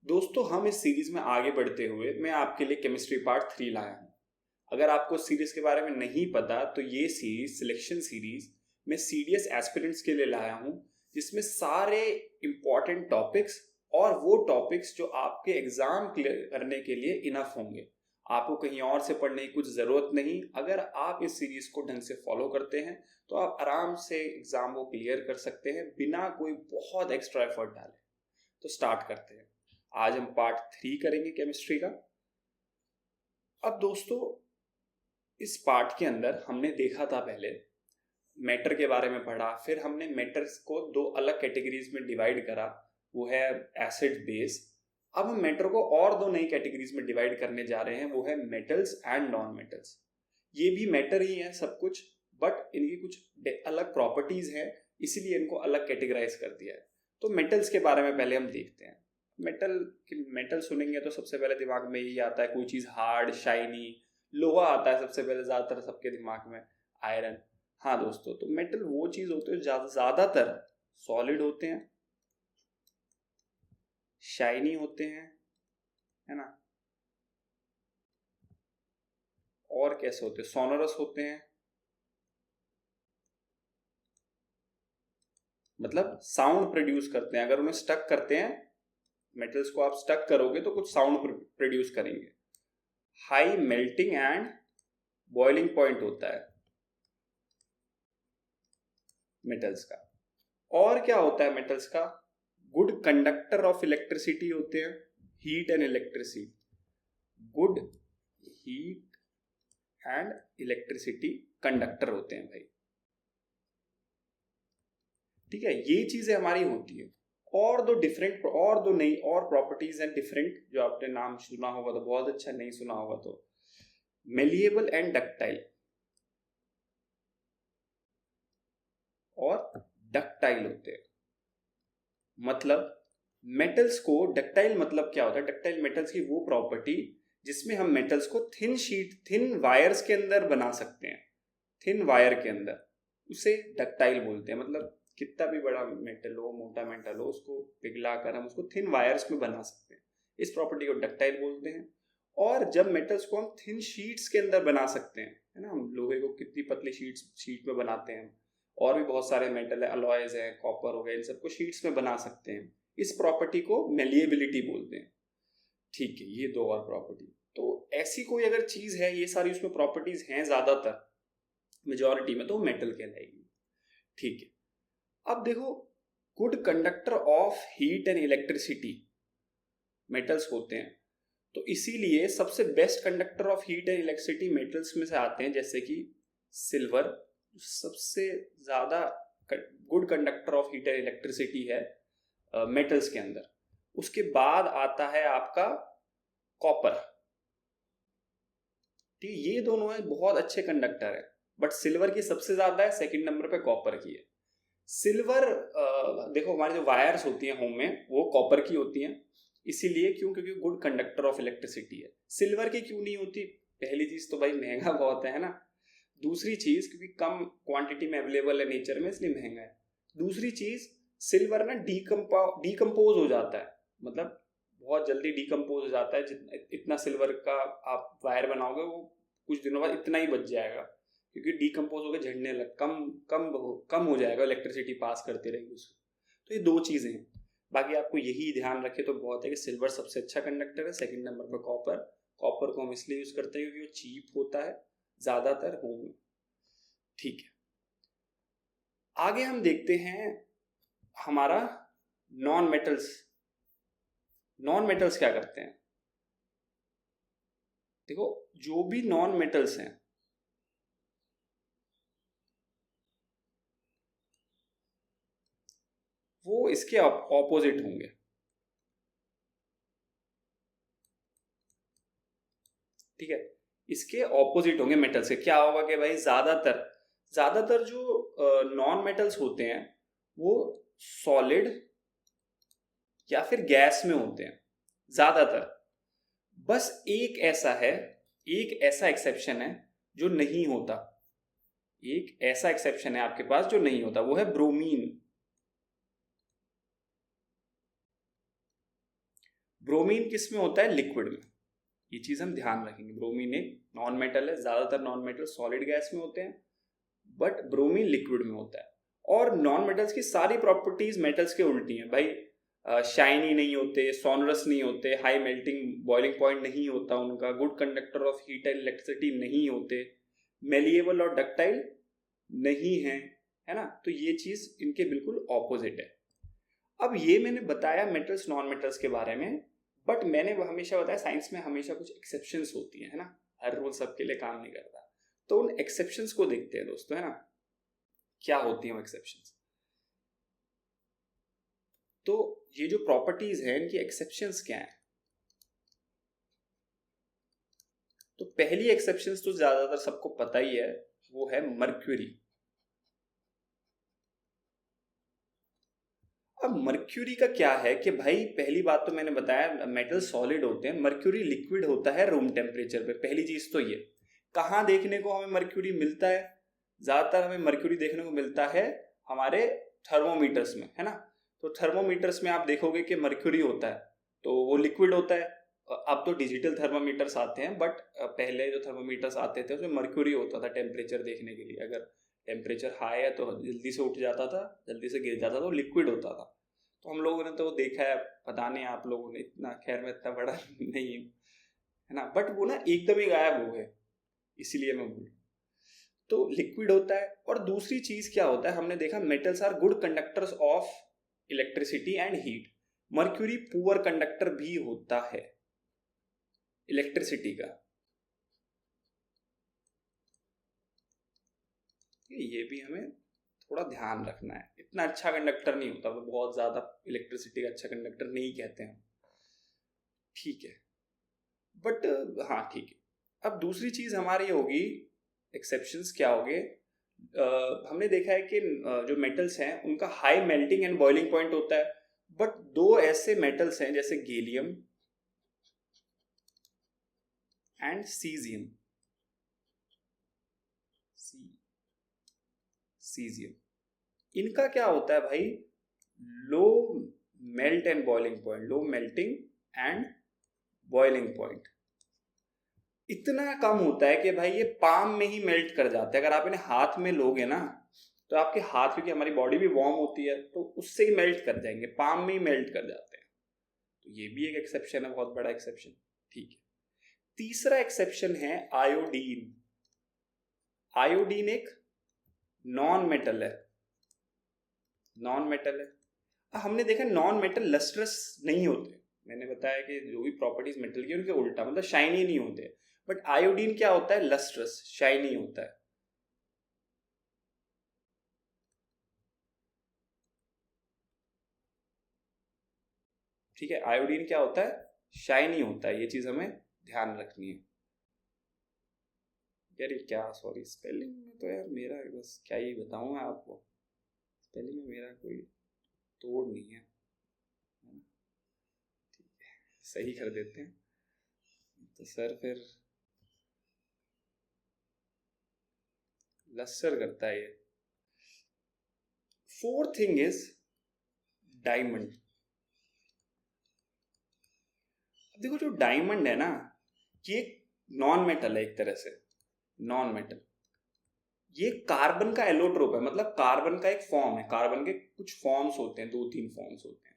दोस्तों, हम इस सीरीज में आगे बढ़ते हुए मैं आपके लिए केमिस्ट्री पार्ट 3 लाया हूँ। अगर आपको सीरीज के बारे में नहीं पता तो ये सीरीज सिलेक्शन सीरीज मैं सीडीएस एस्पिरेंट्स के लिए लाया हूँ, जिसमें सारे इंपॉर्टेंट टॉपिक्स और वो टॉपिक्स जो आपके एग्जाम क्लियर करने के लिए इनफ होंगे। आपको कहीं और से पढ़ने की कुछ ज़रूरत नहीं। अगर आप इस सीरीज को ढंग से फॉलो करते हैं तो आप आराम से एग्जाम को क्लियर कर सकते हैं बिना कोई बहुत एक्स्ट्रा एफर्ट डाले। तो स्टार्ट करते हैं। आज हम पार्ट 3 करेंगे केमिस्ट्री का। अब दोस्तों, इस पार्ट के अंदर हमने देखा था, पहले मैटर के बारे में पढ़ा, फिर हमने मैटर्स को दो अलग कैटेगरीज में डिवाइड करा, वो है एसिड बेस। अब हम मैटर को और दो नई कैटेगरीज में डिवाइड करने जा रहे हैं, वो है मेटल्स एंड नॉन मेटल्स। ये भी मैटर ही है सब कुछ, बट इनकी कुछ अलग प्रॉपर्टीज हैं, इसीलिए इनको अलग कैटेगराइज कर दिया है। तो मेटल्स के बारे में पहले हम देखते हैं। मेटल सुनेंगे तो सबसे पहले दिमाग में यही आता है, कोई चीज़ हार्ड शाइनी। लोहा आता है सबसे पहले ज़्यादातर सबके दिमाग में, आयरन। हाँ दोस्तों, तो मेटल वो चीज़ होते हैं ज़्यादातर सॉलिड होते हैं, शाइनी होते हैं, है ना। और कैसे होते हैं? सोनोरस होते हैं, मतलब साउंड प्रोड्यूस करते हैं। अगर उन्हें स्टक करते हैं, मेटल्स को आप स्टक करोगे तो कुछ साउंड प्रोड्यूस करेंगे। High melting and boiling point होता है मेटल्स का। और क्या होता है मेटल्स का? गुड कंडक्टर ऑफ इलेक्ट्रिसिटी होते हैं, heat and electricity. Good heat and electricity conductor होते हैं भाई। ठीक है, ये चीजें हमारी होती है। और दो नई और प्रॉपर्टीज हैं डिफरेंट, जो आपने नाम सुना होगा तो बहुत अच्छा, नहीं सुना होगा तो मेलिएबल एंड डक्टाइल। और डक्टाइल होते हैं, मतलब मेटल्स को डक्टाइल मतलब क्या होता है? डक्टाइल मेटल्स की वो प्रॉपर्टी जिसमें हम मेटल्स को थिन वायर्स के अंदर बना सकते हैं। थिन वायर के अंदर, उसे डक्टाइल बोलते हैं। मतलब कितना भी बड़ा मेटल हो, मोटा मेटल हो, उसको पिघला कर हम उसको थिन वायर्स में बना सकते हैं। इस प्रॉपर्टी को डक्टाइल बोलते हैं। और जब मेटल्स को हम थिन शीट्स के अंदर बना सकते हैं, है ना, हम लोहे को कितनी पतली शीट में बनाते हैं। और भी बहुत सारे मेटल है, अलॉयज है, कॉपर हो गया, इन सबको शीट्स में बना सकते हैं। इस प्रॉपर्टी को मेलिएबिलिटी बोलते हैं। ठीक है, ये दो और प्रॉपर्टी। तो ऐसी कोई अगर चीज है, ये सारी उसमें प्रॉपर्टीज हैं ज्यादातर, मेजॉरिटी में, तो मेटल कहलाएगी। ठीक है, अब देखो, good conductor of heat and electricity metals होते हैं। तो इसीलिए सबसे best conductor of heat and electricity metals में से आते हैं, जैसे कि सिल्वर सबसे ज्यादा good conductor of heat and electricity है मेटल्स के अंदर। उसके बाद आता है आपका कॉपर। ठीक, ये दोनों है बहुत अच्छे कंडक्टर है, बट सिल्वर की सबसे ज्यादा है, सेकंड नंबर पे कॉपर की है। सिल्वर, देखो, हमारी जो वायर्स होती हैं होम में वो कॉपर की होती हैं, इसीलिए क्योंकि गुड कंडक्टर ऑफ इलेक्ट्रिसिटी है। सिल्वर की क्यों नहीं होती? पहली चीज तो भाई महंगा बहुत है ना। दूसरी चीज, क्योंकि कम क्वांटिटी में अवेलेबल है नेचर में, इसलिए महंगा है। दूसरी चीज, सिल्वर ना डीकम्पोज हो जाता है, मतलब बहुत जल्दी डीकम्पोज हो जाता है। इतना सिल्वर का आप वायर बनाओगे, वो कुछ दिनों बाद इतना ही बच जाएगा, क्योंकि डीकम्पोज होकर झड़ने लग कम हो जाएगा, इलेक्ट्रिसिटी पास करते रहेगी उसको। तो ये दो चीजें हैं। बाकी आपको यही ध्यान रखे तो बहुत है कि सिल्वर सबसे अच्छा कंडक्टर है, सेकंड नंबर पर कॉपर। कॉपर को हम इसलिए यूज करते हैं क्योंकि वो चीप होता है ज्यादातर होम में। ठीक है, आगे हम देखते हैं हमारा नॉन मेटल्स। नॉन मेटल्स क्या करते हैं? देखो, जो भी नॉन मेटल्स हैं, वो इसके ऑपोजिट होंगे। ठीक है, इसके ऑपोजिट होंगे मेटल्स के। क्या होगा कि भाई ज्यादातर जो नॉन मेटल्स होते हैं वो सॉलिड या फिर गैस में होते हैं ज्यादातर। बस एक ऐसा एक्सेप्शन है जो नहीं होता। एक ऐसा एक्सेप्शन है आपके पास जो नहीं होता, वो है ब्रोमीन। ब्रोमीन किस में होता है? लिक्विड में। ये चीज हम ध्यान रखेंगे। ब्रोमीन एक नॉन मेटल है, ज्यादातर नॉन मेटल सॉलिड गैस में होते हैं, बट ब्रोमीन लिक्विड में होता है। और नॉन मेटल्स की सारी प्रॉपर्टीज मेटल्स के उल्टी हैं भाई। शाइनी नहीं होते, सोनरस नहीं होते, हाई मेल्टिंग बॉइलिंग पॉइंट नहीं होता उनका, good conductor of heat and electricity नहीं होते, मेलिएबल और डक्टाइल नहीं है, है ना। तो ये चीज इनके बिल्कुल ऑपोजिट है। अब ये मैंने बताया मेटल्स नॉन मेटल्स के बारे में, बट मैंने हमेशा बताया साइंस में हमेशा कुछ एक्सेप्शंस होती है ना, हर रूल सबके लिए काम नहीं करता। तो उन एक्सेप्शंस को देखते हैं दोस्तों, है ना, क्या होती हैं एक्सेप्शंस। तो ये जो प्रॉपर्टीज हैं इनकी एक्सेप्शंस क्या है? तो पहली एक्सेप्शंस तो ज्यादातर सबको पता ही है, वो है मर्क्यूरी। अब मर्क्यूरी का क्या है कि भाई पहली बात तो मैंने बताया मेटल सॉलिड होते हैं, मर्क्यूरी लिक्विड होता है रूम टेम्परेचर पे। पहली चीज तो ये। कहाँ देखने को हमें मर्क्यूरी मिलता है? ज्यादातर हमें मर्क्यूरी देखने को मिलता है हमारे थर्मोमीटर्स में, है ना। तो थर्मोमीटर्स में आप देखोगे कि मर्क्यूरी होता है, तो वो लिक्विड होता है। अब तो डिजिटल थर्मोमीटर्स आते हैं, बट पहले जो थर्मोमीटर्स आते थे उसमें मर्क्यूरी होता था टेम्परेचर देखने के लिए। अगर टेम्परेचर हाई है तो जल्दी से उठ जाता था, जल्दी से गिर जाता था, तो लिक्विड होता था। तो हम लोगों ने तो देखा है, पता नहीं आप लोगों ने इतना, खैर मैं इतना बड़ा नहीं है ना, बट वो ना एकदम ही गायब हो गए, इसीलिए मैं बोल। तो लिक्विड होता है। और दूसरी चीज क्या होता है, हमने देखा metals are good conductors of electricity and heat. Mercury poor conductor भी होता है इलेक्ट्रिसिटी का। ये भी हमें थोड़ा ध्यान रखना है। इतना अच्छा कंडक्टर नहीं होता, वो बहुत ज्यादा इलेक्ट्रिसिटी का अच्छा कंडक्टर नहीं कहते हैं, ठीक है, बट हाँ ठीक है। अब दूसरी चीज हमारी होगी, एक्सेप्शंस क्या होंगे। हमने देखा है कि जो मेटल्स हैं उनका high melting and boiling point होता है, बट दो ऐसे मेटल्स हैं जैसे गैलियम एंड सीजियम। सीजियम, इनका क्या होता है भाई? Low melt and boiling point, low melting and boiling point इतना कम होता है कि भाई ये पाम में ही मेल्ट कर जाते हैं। अगर आप इन्हें हाथ में लोगे ना, तो आपके हाथ, क्योंकि हमारी बॉडी भी वार्म होती है, तो उससे ही मेल्ट कर जाएंगे, पाम में ही मेल्ट कर जाते हैं। तो ये भी एक एक्सेप्शन है, बहुत बड़ा एक्सेप्शन, ठीक है। तीसरा एक्सेप्शन है आयोडीन। आयोडीन एक नॉन मेटल है, नॉन मेटल है। हमने देखा नॉन मेटल लस्ट्रस नहीं होते। मैंने बताया कि जो भी प्रॉपर्टीज मेटल की उनके उल्टा, मतलब शाइनी नहीं होते। बट आयोडीन क्या होता है? लस्ट्रस, शाइनी होता है। ठीक है, आयोडीन क्या होता है? शाइनी होता है। ये चीज हमें ध्यान रखनी है। यार ये क्या, सॉरी, स्पेलिंग में तो यार मेरा बस क्या ही बताऊं मैं आपको, स्पेलिंग में मेरा कोई तोड़ नहीं है, ठीक है, सही कर देते हैं। तो सर फिर लस्टर करता है ये। Fourth thing is diamond. देखो जो डायमंड है ना, ये नॉन मेटल है एक तरह से, नॉन मेटल। ये कार्बन का एलोट्रोप है, मतलब कार्बन का एक फॉर्म है। कार्बन के कुछ फॉर्म्स होते हैं, 2-3 फॉर्म्स होते हैं।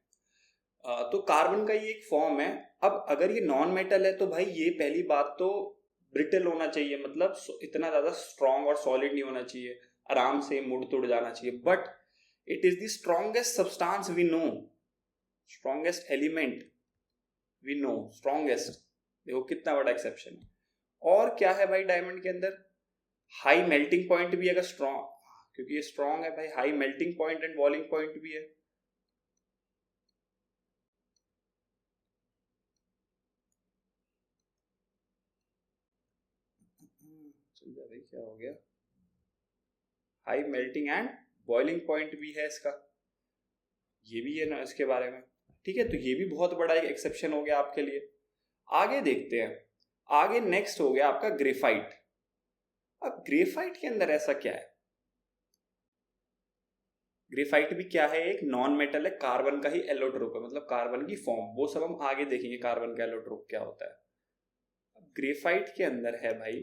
तो कार्बन का ये एक फॉर्म है। अब अगर ये नॉन मेटल है तो भाई ये पहली बात तो ब्रिटल होना चाहिए, मतलब इतना ज्यादा स्ट्रॉन्ग और सॉलिड नहीं होना चाहिए, आराम से मुड़ तुड़ जाना चाहिए। But it is the strongest substance we know, strongest element we know, strongest. देखो कितना बड़ा एक्सेप्शन है। और क्या है भाई डायमंड के अंदर? हाई मेल्टिंग पॉइंट भी, अगर स्ट्रॉन्ग, क्योंकि ये स्ट्रॉन्ग है भाई, high melting point and boiling point भी है। चल जा भाई, क्या हो गया? High melting and boiling point भी है इसका, ये भी है ना इसके बारे में, ठीक है। तो ये भी बहुत बड़ा एक एक्सेप्शन हो गया आपके लिए। आगे देखते हैं। आगे नेक्स्ट हो गया आपका ग्रेफाइट। अब ग्रेफाइट के अंदर ऐसा क्या है? ग्रेफाइट भी क्या है, एक नॉन मेटल है, कार्बन का ही एलोट्रोप है, मतलब कार्बन की फॉर्म। वो सब हम आगे देखेंगे कार्बन का एलोट्रोप क्या होता है। अब ग्रेफाइट के अंदर है भाई,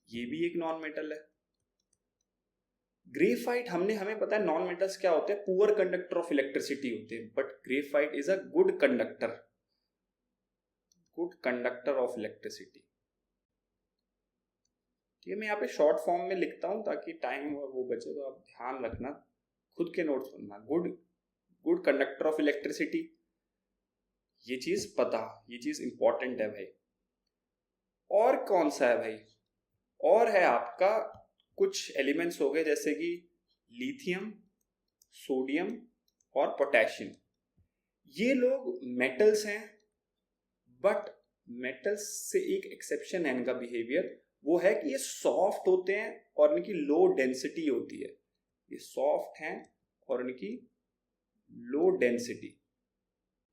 ये भी एक नॉन मेटल है। ग्रेफाइट हमें पता है नॉन मेटल्स क्या होते हैं, पुअर कंडक्टर ऑफ इलेक्ट्रिसिटी होते हैं, but graphite is a good conductor of electricity. ठीक है, मैं यहाँ पे शॉर्ट फॉर्म में लिखता हूँ ताकि टाइम और वो बचे, तो आप ध्यान रखना, खुद के नोट्स बनना। गुड कंडक्टर ऑफ इलेक्ट्रिसिटी, ये चीज पता, ये चीज इंपॉर्टेंट है भाई। और कौन सा है भाई, और है आपका कुछ एलिमेंट्स हो गए जैसे कि लिथियम, सोडियम और पोटेशियम। ये लोग मेटल्स हैं, बट मेटल्स से एक एक्सेप्शन है इनका बिहेवियर, वो है कि ये सॉफ्ट होते हैं और इनकी लो डेंसिटी होती है। ये सॉफ्ट हैं और इनकी लो डेंसिटी,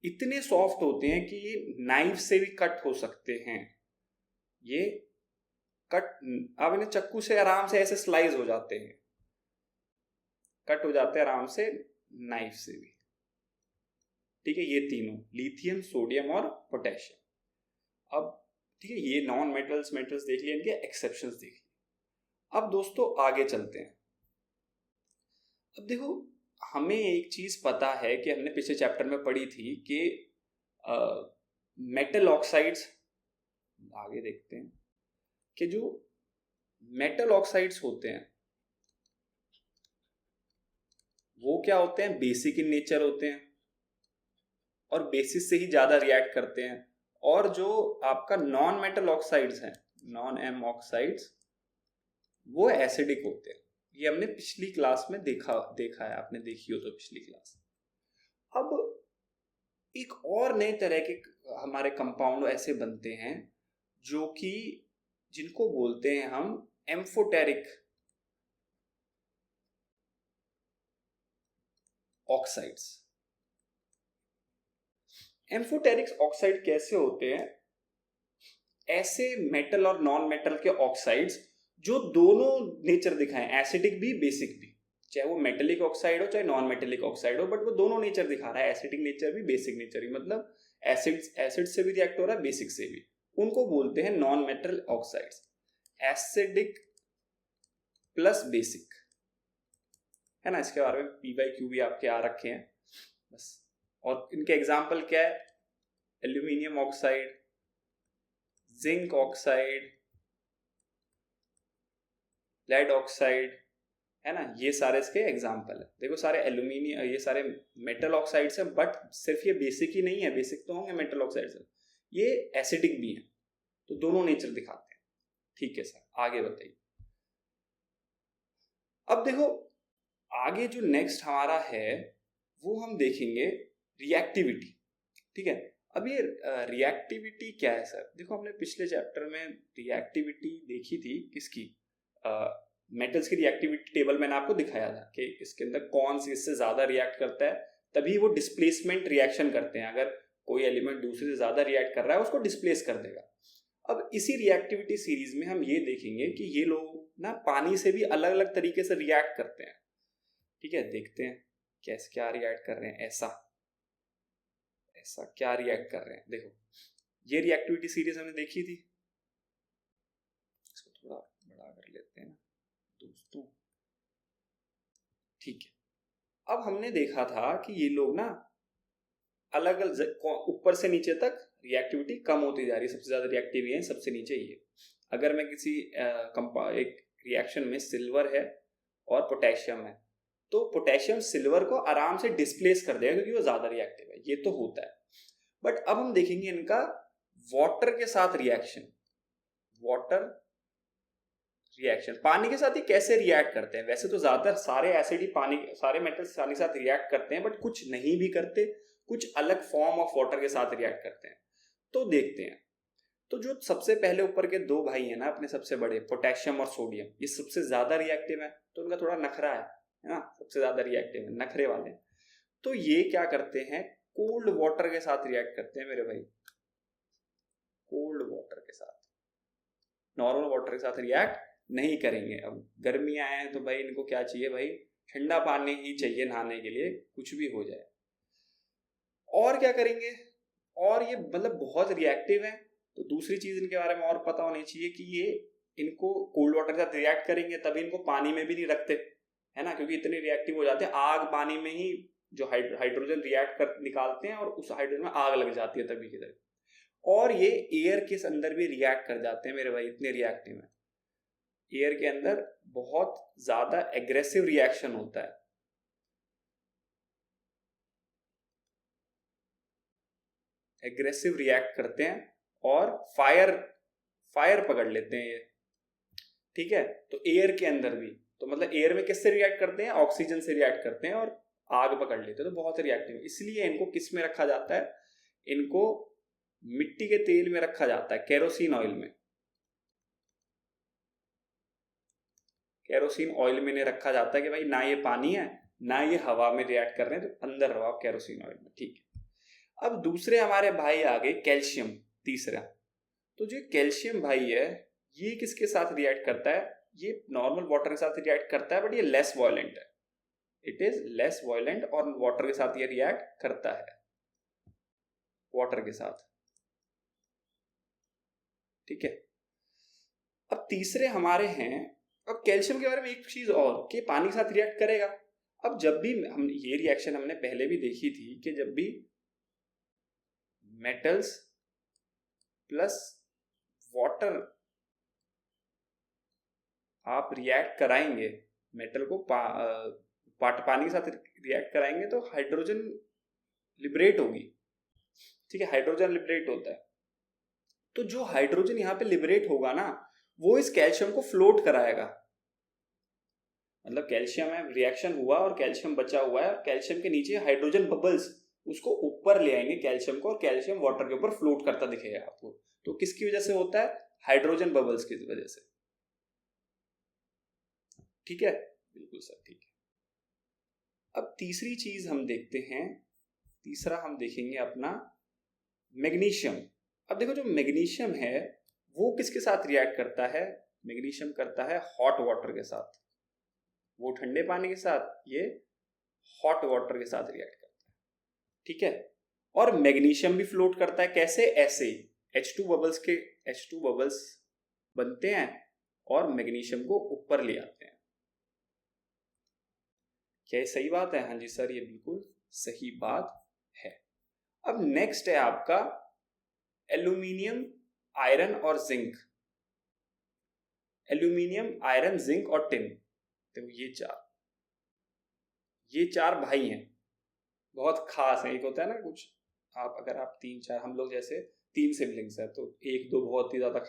इतने सॉफ्ट होते हैं कि ये नाइफ से भी कट हो सकते हैं। ये कट, अब इन्हें चक्कू से आराम से ऐसे स्लाइस हो जाते हैं, कट हो जाते हैं आराम से नाइफ से भी। ठीक है, ये तीनों लिथियम, सोडियम और पोटेशियम। अब ठीक है, ये नॉन मेटल्स देख लिए, इनके एक्सेप्शंस देख लिए। अब दोस्तों आगे चलते हैं। अब देखो, हमें एक चीज पता है कि हमने पिछले चैप्टर में पढ़ी थी कि मेटल ऑक्साइड्स, आगे देखते हैं कि जो मेटल ऑक्साइड्स होते हैं वो क्या होते हैं, बेसिक इन नेचर होते हैं और बेसिस से ही ज्यादा रिएक्ट करते हैं। और जो आपका नॉन मेटल ऑक्साइड्स हैं, नॉन एम ऑक्साइड्स, वो एसिडिक होते हैं। ये हमने पिछली क्लास में देखा है, आपने देखी हो तो पिछली क्लास। अब एक और नए तरह के हमारे कंपाउंड ऐसे बनते हैं जो कि जिनको बोलते हैं हम एम्फोटेरिक ऑक्साइड्स। एम्फोटेरिक ऑक्साइड कैसे होते हैं, ऐसे मेटल और नॉन मेटल के ऑक्साइड्स जो दोनों नेचर दिखाएं, एसिडिक भी बेसिक भी, चाहे वो मेटेलिक ऑक्साइड हो चाहे नॉन मेटेलिक ऑक्साइड हो, बट वो दोनों नेचर दिखा रहा है, एसिडिक नेचर भी बेसिक नेचर भी, मतलब एसिड से भी रिएक्ट हो रहा है, बेसिक से भी। उनको बोलते हैं non metal oxides, acidic plus basic, है ना। इसके बारे में PYQ भी आपके आ रखे हैं बस। और इनके एग्जाम्पल क्या है, aluminium oxide, zinc oxide, lead oxide, है ना, ये सारे इसके एग्जाम्पल है। देखो सारे एल्यूमिनियम, ये सारे मेटल ऑक्साइड्स हैं, बट सिर्फ ये बेसिक ही नहीं है, बेसिक तो होंगे मेटल ऑक्साइड्स, ये एसिडिक भी है, तो दोनों नेचर दिखाते हैं। ठीक है सर, आगे बताइए। अब देखो आगे जो नेक्स्ट हमारा है वो हम देखेंगे रिएक्टिविटी। ठीक है, अब ये रिएक्टिविटी क्या है सर, देखो हमने पिछले चैप्टर में रिएक्टिविटी देखी थी किसकी, मेटल्स की रिएक्टिविटी टेबल मैंने आपको दिखाया था कि इसके अंदर कौन सी इससे ज्यादा रिएक्ट करता है, तभी वो डिस्प्लेसमेंट रिएक्शन करते हैं। अगर कोई एलिमेंट दूसरे से ज्यादा रिएक्ट कर रहा है उसको डिस्प्लेस कर देगा। अब इसी रिएक्टिविटी सीरीज में हम ये देखेंगे कि ये लोग ना पानी से भी अलग अलग तरीके से रिएक्ट करते हैं। ठीक है, देखते हैं कैसे क्या रिएक्ट कर रहे हैं, ऐसा क्या रिएक्ट कर रहे हैं। देखो ये रिएक्टिविटी सीरीज हमने देखी थी, इसको थोड़ा बड़ा कर लेते हैं दोस्तों। ठीक है, अब हमने देखा था कि ये लोग ना अलग अलग ऊपर से नीचे तक रिएक्टिविटी कम होती जा रही है, सबसे ज्यादा रिएक्टिव है सबसे नीचे ये। अगर मैं किसी एक रिएक्शन में सिल्वर है और पोटेशियम है, तो पोटेशियम सिल्वर को आराम से डिस्प्लेस कर देगा क्योंकि वो ज्यादा रिएक्टिव है, ये तो होता है। बट अब हम देखेंगे इनका वाटर के साथ रिएक्शन, वाटर रिएक्शन पानी के साथ ही कैसे रिएक्ट करते हैं। वैसे तो ज्यादातर सारे एसिड ही पानी, सारे मेटल्स पानी के साथ रिएक्ट करते हैं, बट कुछ नहीं भी करते, कुछ अलग फॉर्म ऑफ वाटर के साथ रिएक्ट करते हैं। तो देखते हैं। तो जो सबसे पहले ऊपर के दो भाई है ना अपने सबसे बड़े, पोटेशियम और सोडियम, ये सबसे ज्यादा रिएक्टिव है, तो उनका थोड़ा नखरा है ना, सबसे ज्यादा रिएक्टिव है, नखरे वाले। तो ये क्या करते हैं, कोल्ड वाटर के साथ रिएक्ट करते हैं मेरे भाई, कोल्ड वाटर के साथ, नॉर्मल वाटर के साथ रिएक्ट नहीं करेंगे। अब गर्मियां आए हैं तो भाई इनको क्या चाहिए भाई, ठंडा पानी ही चाहिए नहाने के लिए, कुछ भी हो जाए। और क्या करेंगे, और ये मतलब बहुत रिएक्टिव है, तो दूसरी चीज इनके बारे में और पता होनी चाहिए कि ये इनको कोल्ड वाटर के साथ रिएक्ट करेंगे तभी इनको पानी में भी नहीं रखते, है ना, क्योंकि इतने रिएक्टिव हो जाते हैं। आग पानी में ही जो हाइड्रोजन रिएक्ट कर निकालते हैं और उस हाइड्रोजन में आग लग जाती है तभी की तभी। और ये एयर के अंदर भी रिएक्ट कर जाते हैं मेरे भाई, इतने रिएक्टिव है। एयर के अंदर बहुत ज्यादा एग्रेसिव रिएक्शन होता है। एग्रेसिव रिएक्ट करते हैं और फायर पकड़ लेते हैं ये, ठीक है। तो एयर के अंदर भी, तो मतलब एयर में किससे रिएक्ट करते हैं, ऑक्सीजन से रिएक्ट करते हैं और आग पकड़ लेते हैं, तो बहुत रिएक्टिव। इसलिए इनको किस में रखा जाता है, इनको मिट्टी के तेल में रखा जाता है, केरोसिन ऑयल में। केरोसिन ऑयल में नहीं रखा जाता है कि भाई ना ये पानी है ना ये हवा में रिएक्ट कर रहे हैं, तो अंदर रहो केरोसिन ऑयल में, ठीक है। अब दूसरे हमारे भाई आ गए कैल्शियम, तीसरा। तो जो कैल्शियम भाई है ये किसके साथ रिएक्ट करता है, ये नॉर्मल वाटर के साथ रिएक्ट करता है, बट ये लेस वायलेंट है, इट इज लेस वायलेंट, और वाटर के साथ ये रिएक्ट करता है, वाटर के साथ, ठीक है। अब तीसरे हमारे हैं, अब कैल्शियम के बारे में एक चीज और कि पानी के साथ रिएक्ट करेगा। अब जब भी हम ये रिएक्शन हमने पहले भी देखी थी कि जब भी मेटल्स प्लस वाटर आप रिएक्ट कराएंगे, मेटल को पानी के साथ रिएक्ट कराएंगे तो हाइड्रोजन लिबरेट होगी, ठीक है, हाइड्रोजन लिबरेट होता है। तो जो हाइड्रोजन यहाँ पे लिबरेट होगा ना, वो इस कैल्शियम को फ्लोट कराएगा। मतलब कैल्शियम है, रिएक्शन हुआ और कैल्शियम बचा हुआ है, कैल्शियम के नीचे हाइड्रोजन बबल्स उसको ऊपर ले आएंगे कैल्शियम को, और कैल्शियम वाटर के ऊपर फ्लोट करता दिखेगा आपको। तो किसकी वजह से होता है, हाइड्रोजन बबल्स की वजह से, ठीक है, बिल्कुल सर, ठीक है। अब तीसरी चीज हम देखते हैं, तीसरा हम देखेंगे अपना मैग्नीशियम। अब देखो जो मैग्नीशियम है वो किसके साथ रिएक्ट करता है, मैग्नीशियम करता है हॉट वाटर के साथ, वो ठंडे पानी के साथ, ये हॉट वाटर के साथ रिएक्ट करता है, ठीक है। और मैग्नीशियम भी फ्लोट करता है, कैसे, ऐसे H2 बबल्स के H2 बबल्स बनते हैं और मैग्नीशियम को ऊपर ले आते हैं। क्या ये सही बात है, हाँ जी सर ये बिल्कुल सही बात है। अब नेक्स्ट है आपका एल्यूमिनियम, आयरन और जिंक। एल्यूमिनियम, आयरन, जिंक और टिन, तो ये चार भाई हैं, बहुत खास है। एक होता है ना कुछ, आप अगर आप तीन चार, हम लोग जैसे 3 सिबलिंग्स है, तो 1 2 बहुत ही ज्यादा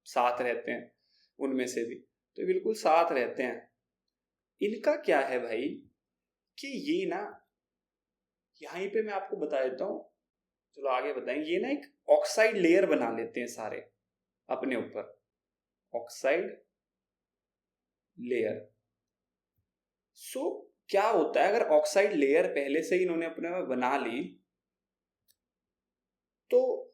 साथ रहते हैं, उनमें से भी तो बिल्कुल साथ रहते हैं। इनका क्या है भाई कि ये ना, यहीं पे मैं आपको बता देता हूँ, चलो आगे बताएंगे। ये ना एक ऑक्साइड लेयर बना लेते हैं सारे अपने ऊपर, ऑक्साइड लेयर। सो क्या होता है, अगर ऑक्साइड लेयर पहले से ही इन्होंने अपने में बना ली, तो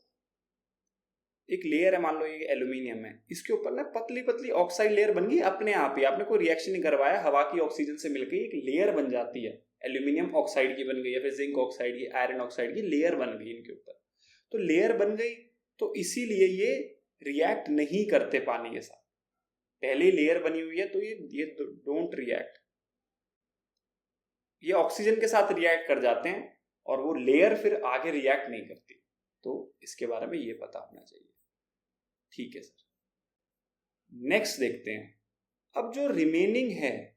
एक लेयर है, मान लो ये एल्यूमिनियम है, इसके ऊपर ना पतली पतली ऑक्साइड लेयर बन गई अपने आप ही, आपने कोई रिएक्शन नहीं करवाया, हवा की ऑक्सीजन से मिलकर एक लेयर बन जाती है, एल्यूमिनियम ऑक्साइड की बन गई, या फिर जिंक ऑक्साइड की, आयरन ऑक्साइड की लेयर बन गई इनके ऊपर। तो लेयर बन गई, तो इसीलिए ये रिएक्ट नहीं करते पानी के साथ, पहले लेयर बनी हुई है, तो ये डोंट रिएक्ट, ये ऑक्सीजन के साथ रिएक्ट कर जाते हैं और वो लेयर फिर आगे रिएक्ट नहीं करती। तो इसके बारे में ये पता होना चाहिए, ठीक है सर। नेक्स्ट देखते हैं, अब जो रिमेनिंग है,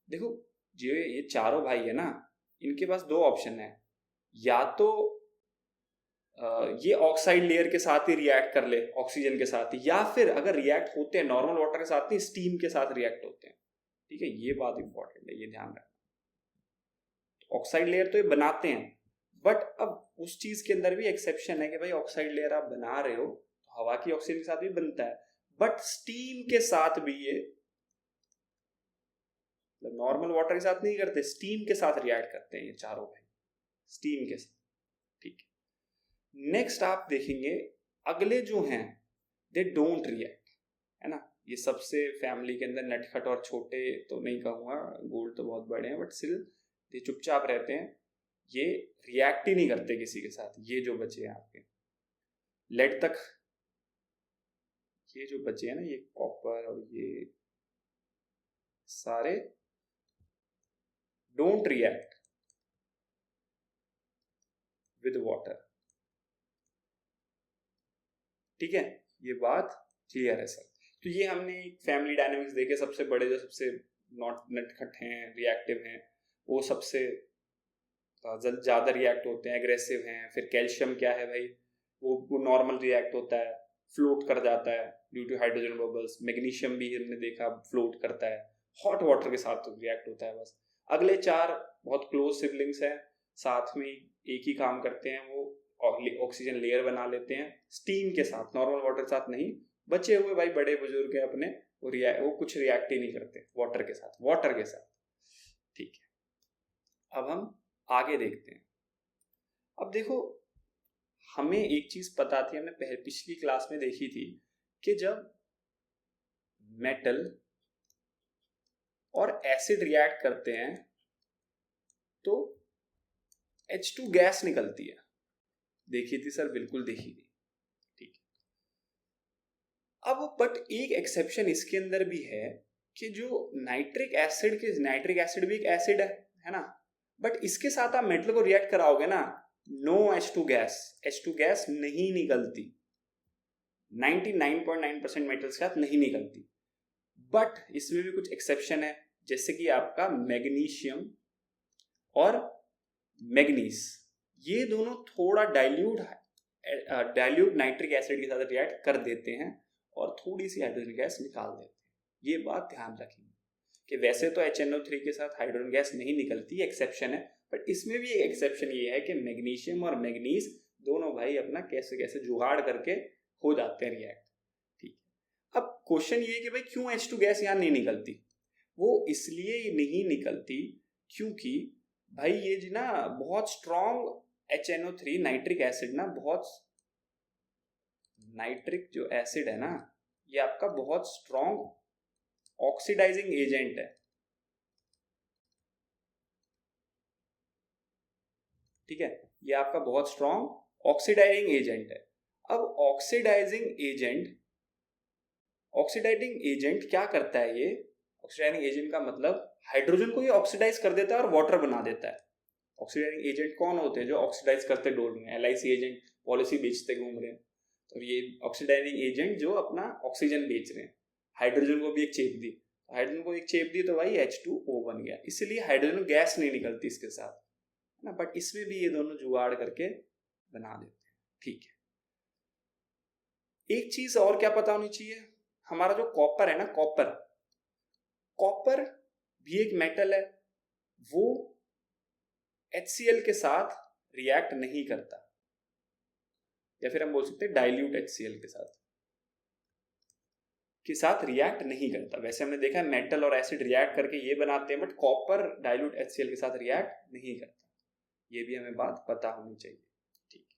देखो जो ये चारों भाई है ना, इनके पास 2 ऑप्शन है, या तो ये ऑक्साइड लेयर के साथ ही रिएक्ट कर ले ऑक्सीजन के साथ ही, या फिर अगर रिएक्ट होते हैं नॉर्मल वाटर के साथ ही, स्टीम के साथ रिएक्ट होते हैं, ठीक है, ये बात इंपॉर्टेंट है, ये ध्यान रखना। ऑक्साइड लेयर तो ये बनाते हैं, बट अब उस चीज के अंदर भी एक्सेप्शन है कि भाई ऑक्साइड लेयर आप बना रहे हो तो हवा की ऑक्सीजन के साथ भी बनता है, बट स्टीम के साथ भी ये, नॉर्मल वाटर के साथ नहीं करते, स्टीम के साथ रिएक्ट करते हैं ये चारों भाई, स्टीम के साथ, ठीक है। नेक्स्ट आप देखेंगे अगले जो हैं, दे डोंट रिएक्ट, है ना, ये सबसे फैमिली के अंदर नटखट और छोटे तो नहीं कहूँगा, गोल्ड तो बहुत बड़े हैं, बट स्टिल ये चुपचाप रहते हैं, ये रिएक्ट ही नहीं करते किसी के साथ। ये जो बचे हैं आपके लेड तक, ये जो बचे हैं ना, ये कॉपर और ये सारे डोंट रिएक्ट विद वाटर। ठीक है, ये बात क्लियर है सर। तो ये हमने फैमिली डायनामिक्स देखे, सबसे बड़े जो सबसे नॉट नटखट हैं, रिएक्टिव हैं, वो सबसे ज्यादा रिएक्ट होते हैं, एग्रेसिव हैं। फिर कैल्शियम क्या है भाई, वो नॉर्मल रिएक्ट होता है, फ्लोट कर जाता है due to hydrogen bubbles. Magnesium भी हमने देखा फ्लोट करता है, हॉट वाटर के साथ रिएक्ट होता है बस। अगले 4 बहुत क्लोज सिबलिंग्स हैं, साथ में एक ही काम करते हैं, वो ऑक्सीजन लेयर बना लेते हैं स्टीम के साथ, नॉर्मल वाटर के साथ नहीं। बचे हुए भाई बड़े बुजुर्ग है अपने, वो कुछ रिएक्ट ही नहीं करते वाटर के साथ। ठीक है, अब हम आगे देखते हैं। अब देखो, हमें एक चीज पता थी, हमने पिछली क्लास में देखी थी कि जब मेटल और एसिड रिएक्ट करते हैं तो H2 गैस निकलती है। देखी थी सर? बिल्कुल देखी थी। ठीक है, अब बट एक एक्सेप्शन इसके अंदर भी है कि जो नाइट्रिक एसिड भी एक एसिड है ना, बट इसके साथ आप मेटल को रिएक्ट कराओगे ना, नो H2 गैस नहीं निकलती। 99.9% मेटल्स के साथ नहीं निकलती। बट इसमें भी कुछ एक्सेप्शन है, जैसे कि आपका मैग्नीशियम और मैग्नीज, ये दोनों थोड़ा डाइल्यूट नाइट्रिक एसिड के साथ रिएक्ट कर देते हैं और थोड़ी सी हाइड्रोजन गैस निकाल देते हैं। ये बात ध्यान रखेंगे कि वैसे तो HNO3 के साथ हाइड्रोजन गैस नहीं निकलती, एक्सेप्शन है, बट इसमें भी एक एक्सेप्शन ये है कि मैग्नीशियम और मैग्नीज दोनों भाई अपना कैसे कैसे जुगाड़ करके हो जाते हैं रिएक्ट। ठीक है, अब क्वेश्चन ये है कि भाई क्यों H2 गैस यहाँ नहीं निकलती? वो इसलिए नहीं निकलती क्योंकि भाई ये जी ना बहुत स्ट्रॉन्ग HNO3 नाइट्रिक एसिड ना, बहुत नाइट्रिक जो एसिड है ना, ये आपका बहुत स्ट्रॉन्ग ऑक्सीडाइजिंग एजेंट है। ठीक है, ये आपका बहुत स्ट्रॉन्ग ऑक्सीडाइजिंग एजेंट है। अब ऑक्सीडाइजिंग एजेंट क्या करता है? ये ऑक्सीडाइजिंग एजेंट का मतलब हाइड्रोजन को ये ऑक्सीडाइज कर देता है और वाटर बना देता है। ऑक्सीडाइजिंग एजेंट कौन होते हैं? जो ऑक्सीडाइज करते डोल रहे हैं, LIC एजेंट पॉलिसी बेचते घूम रहे हैं, तो ये ऑक्सीडाइजिंग एजेंट जो अपना ऑक्सीजन बेच रहे हैं। हाइड्रोजन को भी एक चेप दी तो भाई H2O बन गया, इसलिए हाइड्रोजन गैस नहीं निकलती इसके साथ ना, बट इसमें भी ये दोनों जुगाड़ करके बना देते हैं। ठीक है, एक चीज और क्या पता होनी चाहिए, हमारा जो कॉपर है ना, कॉपर भी एक मेटल है, वो HCl के साथ रिएक्ट नहीं करता, या फिर हम बोल सकते हैं डाइल्यूट HCl के साथ रिएक्ट नहीं करता। वैसे हमने देखा है मेटल और एसिड रिएक्ट करके ये बनाते हैं, बट कॉपर डाइल्यूट HCl के साथ रिएक्ट नहीं करता। ये भी हमें बात पता होनी चाहिए। ठीक है,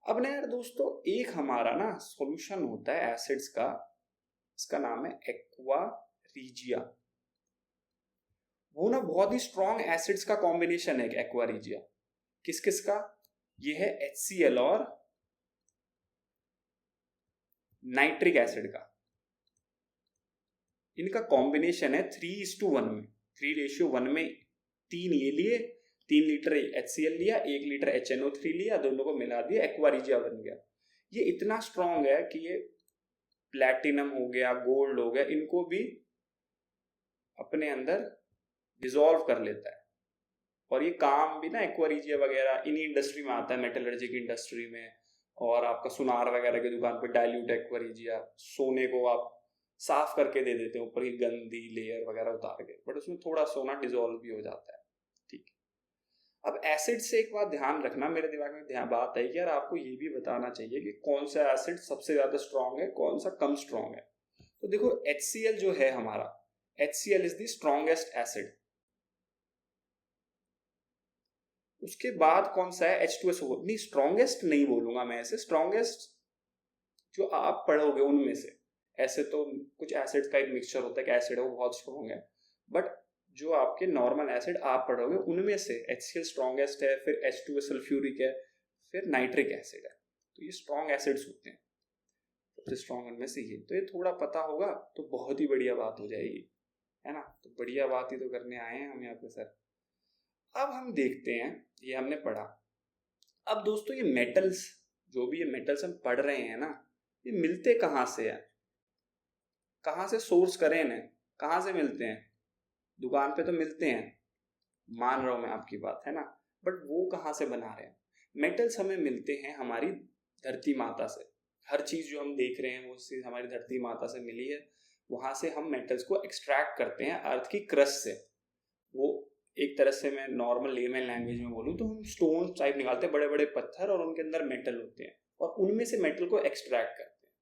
अब ना यार दोस्तों, एक हमारा ना सॉल्यूशन होता है एसिड्स का, इसका नाम है एक्वा रीजिया। वो ना बहुत ही स्ट्रॉन्ग एसिड्स का कॉम्बिनेशन है एक्वा रीजिया। किस किस का? ये है HCl और नाइट्रिक एसिड का। इनका कॉम्बिनेशन है 3:1 में, 3:1 में 3 ये लिए, 3 लीटर HCl लिया, 1 लीटर HNO3 लिया, दोनों को मिला दिया, एक्वा रीजिया बन गया। ये इतना स्ट्रॉन्ग है कि ये प्लैटिनम हो गया, गोल्ड हो गया, इनको भी अपने अंदर डिसॉल्व कर लेता है। और ये काम भी ना एक्वा रीजिया वगैरह इन्हीं इंडस्ट्री में आता है, मेटलर्जी की इंडस्ट्री में, और आपका सुनार वगैरह की दुकान पे डाइल्यूट एक्वा रीजिया, सोने को आप साफ करके दे देते हैं, ऊपर की गंदी लेयर वगैरह उतार के, बट उसमें थोड़ा सोना डिसॉल्व भी हो जाता है। ठीक है, अब एसिड से एक बात ध्यान रखना, मेरे दिमाग में बात आई कि यार आपको ये भी बताना चाहिए कि कौन सा एसिड सबसे ज्यादा स्ट्रॉन्ग है, कौन सा कम स्ट्रॉन्ग है। तो देखो HCl जो है हमारा, HCl is the strongest acid. उसके बाद कौन सा है? H2SO। नहीं, स्ट्रॉन्गेस्ट नहीं बोलूंगा मैं ऐसे, स्ट्रॉन्गेस्ट जो आप पढ़ोगे उनमें से ऐसे तो कुछ एसिड का एक मिक्सचर होता है कि एसिड है वो बहुत स्ट्रॉन्ग है, बट जो आपके नॉर्मल एसिड आप पढ़ोगे उनमें से HCl स्ट्रॉन्गेस्ट है, फिर H2 सल्फ्यूरिक है, फिर नाइट्रिक एसिड है। तो ये स्ट्रॉन्ग एसिड्स होते हैं, सबसे स्ट्रॉन्ग उनमें से ये। तो ये थोड़ा पता होगा तो बहुत ही बढ़िया बात हो जाएगी, है ना। तो बढ़िया बात ही तो करने आए हैं हम यहाँ पे सर। अब हम देखते हैं, ये हमने पढ़ा। अब दोस्तों ये मेटल्स, जो भी ये मेटल्स हम पढ़ रहे हैं ना, ये मिलते कहाँ से हैं, कहाँ से सोर्स करें इन्हें, कहाँ से मिलते हैं। दुकान पे तो मिलते हैं, मान रहा हूं मैं आपकी बात, है ना, बट वो कहाँ से बना रहे हैं। मेटल्स हमें मिलते हैं हमारी धरती माता से। हर चीज जो हम देख रहे हैं वो चीज हमारी धरती माता से मिली है। वहां से हम मेटल्स को एक्सट्रैक्ट करते हैं अर्थ की क्रस्ट से। वो एक तरह से मैं नॉर्मल लेमन लैंग्वेज में बोलूँ तो हम स्टोन टाइप निकालते हैं, बड़े बड़े पत्थर, और उनके अंदर मेटल होते हैं और उनमें से मेटल को एक्सट्रैक्ट करते हैं।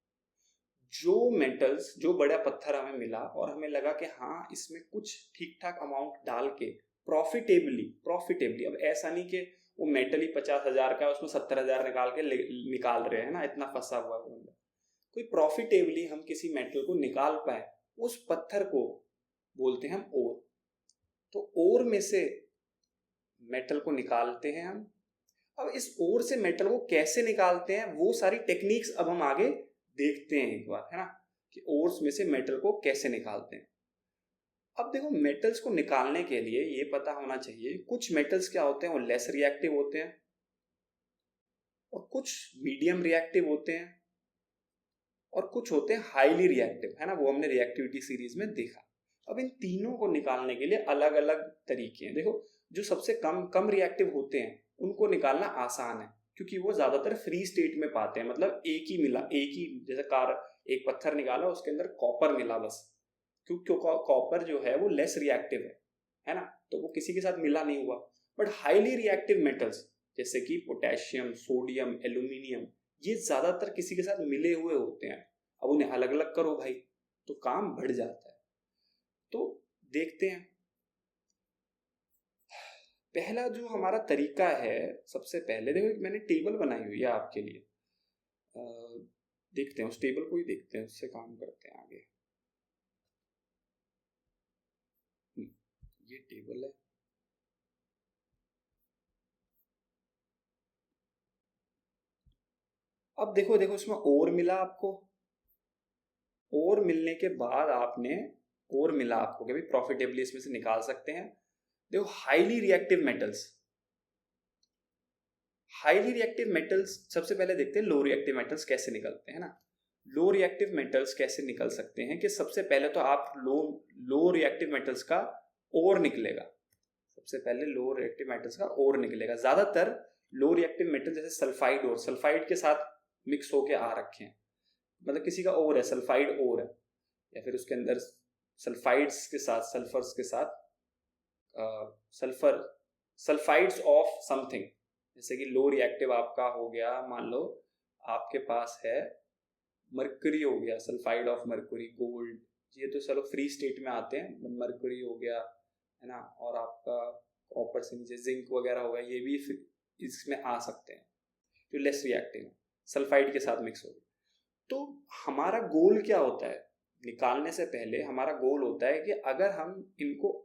जो मेटल्स, जो बड़ा पत्थर हमें मिला और हमें लगा कि हाँ इसमें कुछ ठीक ठाक अमाउंट डाल के प्रॉफिटेबली, अब ऐसा नहीं कि वो मेटल ही 50,000 का है उसमें 70,000 निकाल रहे हैं ना, इतना फंसा हुआ है वो। कोई प्रॉफिटेबली हम किसी मेटल को निकाल पाए, उस पत्थर को बोलते हैं हम ओर। तो ओर में से मेटल को निकालते हैं हम। अब इस ओर से मेटल को कैसे निकालते हैं वो सारी टेक्निक्स अब हम आगे देखते हैं एक बार, है ना, कि ओर्स में से मेटल को कैसे निकालते हैं। अब देखो मेटल्स को निकालने के लिए ये पता होना चाहिए, कुछ मेटल्स क्या होते हैं वो लेस रिएक्टिव होते हैं और कुछ मीडियम रिएक्टिव होते हैं और कुछ होते हैं हाईली रिएक्टिव, है ना, वो हमने रिएक्टिविटी सीरीज में देखा। अब इन तीनों को निकालने के लिए अलग अलग तरीके हैं। देखो जो सबसे कम रिएक्टिव होते हैं उनको निकालना आसान है, क्योंकि वो ज्यादातर फ्री स्टेट में पाते हैं, मतलब एक ही जैसे एक पत्थर निकाला उसके अंदर कॉपर मिला बस, क्योंकि कॉपर जो है वो लेस रिएक्टिव है ना, तो वो किसी के साथ मिला नहीं हुआ। बट हाईली रिएक्टिव मेटल्स जैसे कि पोटेशियम, सोडियम, एल्यूमिनियम, ये ज्यादातर किसी के साथ मिले हुए होते हैं। अब उन्हें अलग अलग करो भाई तो काम बढ़ जाता है। तो देखते हैं, पहला जो हमारा तरीका है, सबसे पहले देखो मैंने टेबल बनाई हुई है आपके लिए, देखते हैं उस टेबल को ही देखते हैं, उससे काम करते हैं आगे। ये टेबल है, अब देखो इसमें और मिला आपको, और मिलने के बाद आपने और मिला आपको कि भाई प्रॉफिटेबली इसमें से निकाल सकते हैं। देखो हाईली रिएक्टिव मेटल्स सबसे पहले देखते हैं लो रिएक्टिव मेटल्स कैसे निकलते हैं ना। लो रिएक्टिव मेटल्स कैसे निकल सकते हैं कि सबसे पहले तो आप लो रिएक्टिव मेटल्स का और निकलेगा, सबसे पहले लो रिएक्टिव मेटल्स का और निकलेगा। ज्यादातर लो रिएक्टिव मेटल जैसे सल्फाइड के साथ मिक्स होके आ रखे हैं, मतलब किसी का और है, सल्फाइड और है, या फिर उसके अंदर सल्फाइड्स के साथ, सल्फर्स के साथ सल्फाइड्स ऑफ समथिंग, जैसे कि लो रिएक्टिव आपका हो गया, मान लो आपके पास है मरकरी हो गया, सल्फाइड ऑफ मरकरी, गोल्ड, ये तो चलो फ्री स्टेट में आते हैं, मरकरी हो गया, है ना, और आपका कॉपर से नीचे जिंक वगैरह हो गया, ये भी इसमें आ सकते हैं जो लेस रिएक्टिव है, सल्फाइड के साथ मिक्स हो गया। तो हमारा गोल क्या होता है, निकालने से पहले हमारा गोल होता है कि अगर हम इनको,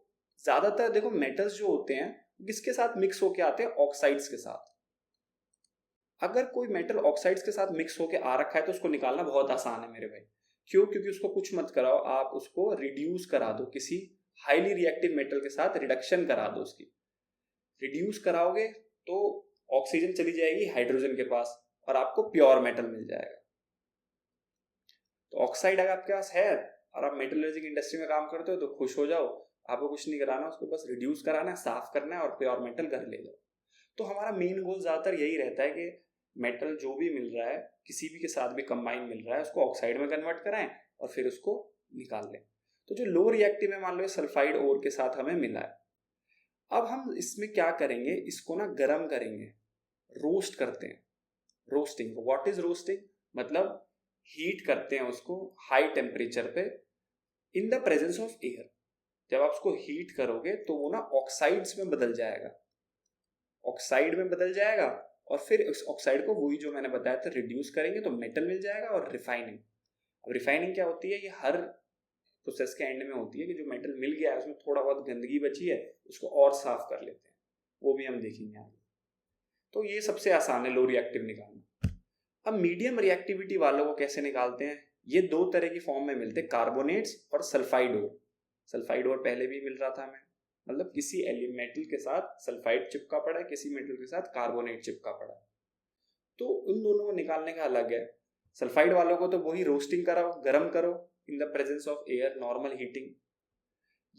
ज्यादातर देखो मेटल्स जो होते हैं किसके साथ मिक्स होके आते हैं, ऑक्साइड्स के साथ। अगर कोई मेटल ऑक्साइड्स के साथ मिक्स होके आ रखा है तो उसको निकालना बहुत आसान है मेरे भाई। क्यों? क्योंकि उसको कुछ मत कराओ, आप उसको रिड्यूस करा दो, किसी हाईली रिएक्टिव मेटल के साथ रिडक्शन करा दो, उसकी रिड्यूस कराओगे तो ऑक्सीजन चली जाएगी हाइड्रोजन के पास और आपको प्योर मेटल मिल जाएगा। तो ऑक्साइड अगर आपके पास है और आप मेटलर्जिक इंडस्ट्री में काम करते हो तो खुश हो जाओ, आपको कुछ नहीं कराना, उसको बस रिड्यूस कराना है, साफ करना है और प्योर मेटल घर ले जाओ। तो हमारा मेन गोल ज्यादातर यही रहता है कि मेटल जो भी मिल रहा है किसी भी के साथ भी कंबाइन मिल रहा है उसको ऑक्साइड में कन्वर्ट कराएं और फिर उसको निकाल लें। तो जो लो रिएक्टिव है, मान लो सल्फाइड ओर के साथ हमें मिला है, अब हम इसमें क्या करेंगे, इसको ना गर्म करेंगे, रोस्ट करते हैं। रोस्टिंग, व्हाट इज रोस्टिंग, मतलब हीट करते हैं उसको हाई टेम्परेचर पे in the presence of air. जब आप उसको हीट करोगे तो वो ना ऑक्साइड्स में बदल जाएगा, और फिर उस ऑक्साइड को, वही जो मैंने बताया था, रिड्यूस करेंगे तो मेटल मिल जाएगा और रिफाइनिंग। अब रिफाइनिंग क्या होती है, ये हर प्रोसेस के एंड में होती है कि जो मेटल मिल गया है उसमें थोड़ा बहुत गंदगी बची है उसको और साफ कर लेते हैं, वो भी हम देखेंगे आगे। तो ये सबसे आसान है लो रिएक्टिव निकालना। अब मीडियम रिएक्टिविटी वालों को कैसे निकालते हैं, ये दो तरह की फॉर्म में मिलते हैं, कार्बोनेट्स और सल्फाइड ओर। सल्फाइड ओर पहले भी मिल रहा था हमें, मतलब किसी मेटल के साथ सल्फाइड चिपका पड़ा है, किसी मेटल के साथ कार्बोनेट चिपका पड़ा है, तो उन दोनों को निकालने का अलग है। सल्फाइड वालों को तो वही रोस्टिंग कराओ, गर्म करो in the presence of air, normal heating.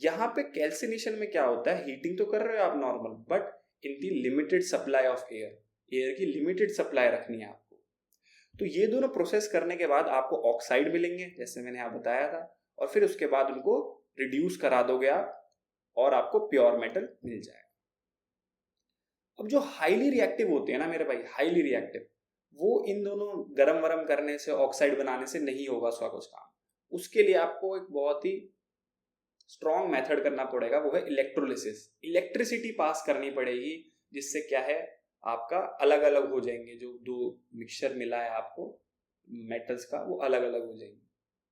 यहाँ पे कैल्सिनेशन में क्या होता है, हीटिंग तो कर रहे हो आप normal, but in the limited supply of air, air की लिमिटेड सप्लाई रखनी है आपको। तो ये दोनों प्रोसेस करने के बाद आपको ऑक्साइड मिलेंगे जैसे मैंने यहाँ बताया था, और फिर उसके बाद उनको रिड्यूस करा दोगे आप और आपको प्योर मेटल मिल जाएगा। अब जो हाईली रिएक्टिव होते हैं ना मेरे भाई, हाईली रिएक्टिव, वो इन दोनों गरम वरम करने से, ऑक्साइड बनाने से नहीं होगा उसका कुछ काम। उसके लिए आपको एक बहुत ही स्ट्रॉन्ग मेथड करना पड़ेगा, वो है इलेक्ट्रोलिसिस। इलेक्ट्रिसिटी पास करनी पड़ेगी, जिससे क्या है आपका अलग अलग हो जाएंगे, जो दो मिक्सचर मिला है आपको मेटल्स का वो अलग अलग हो जाएंगे।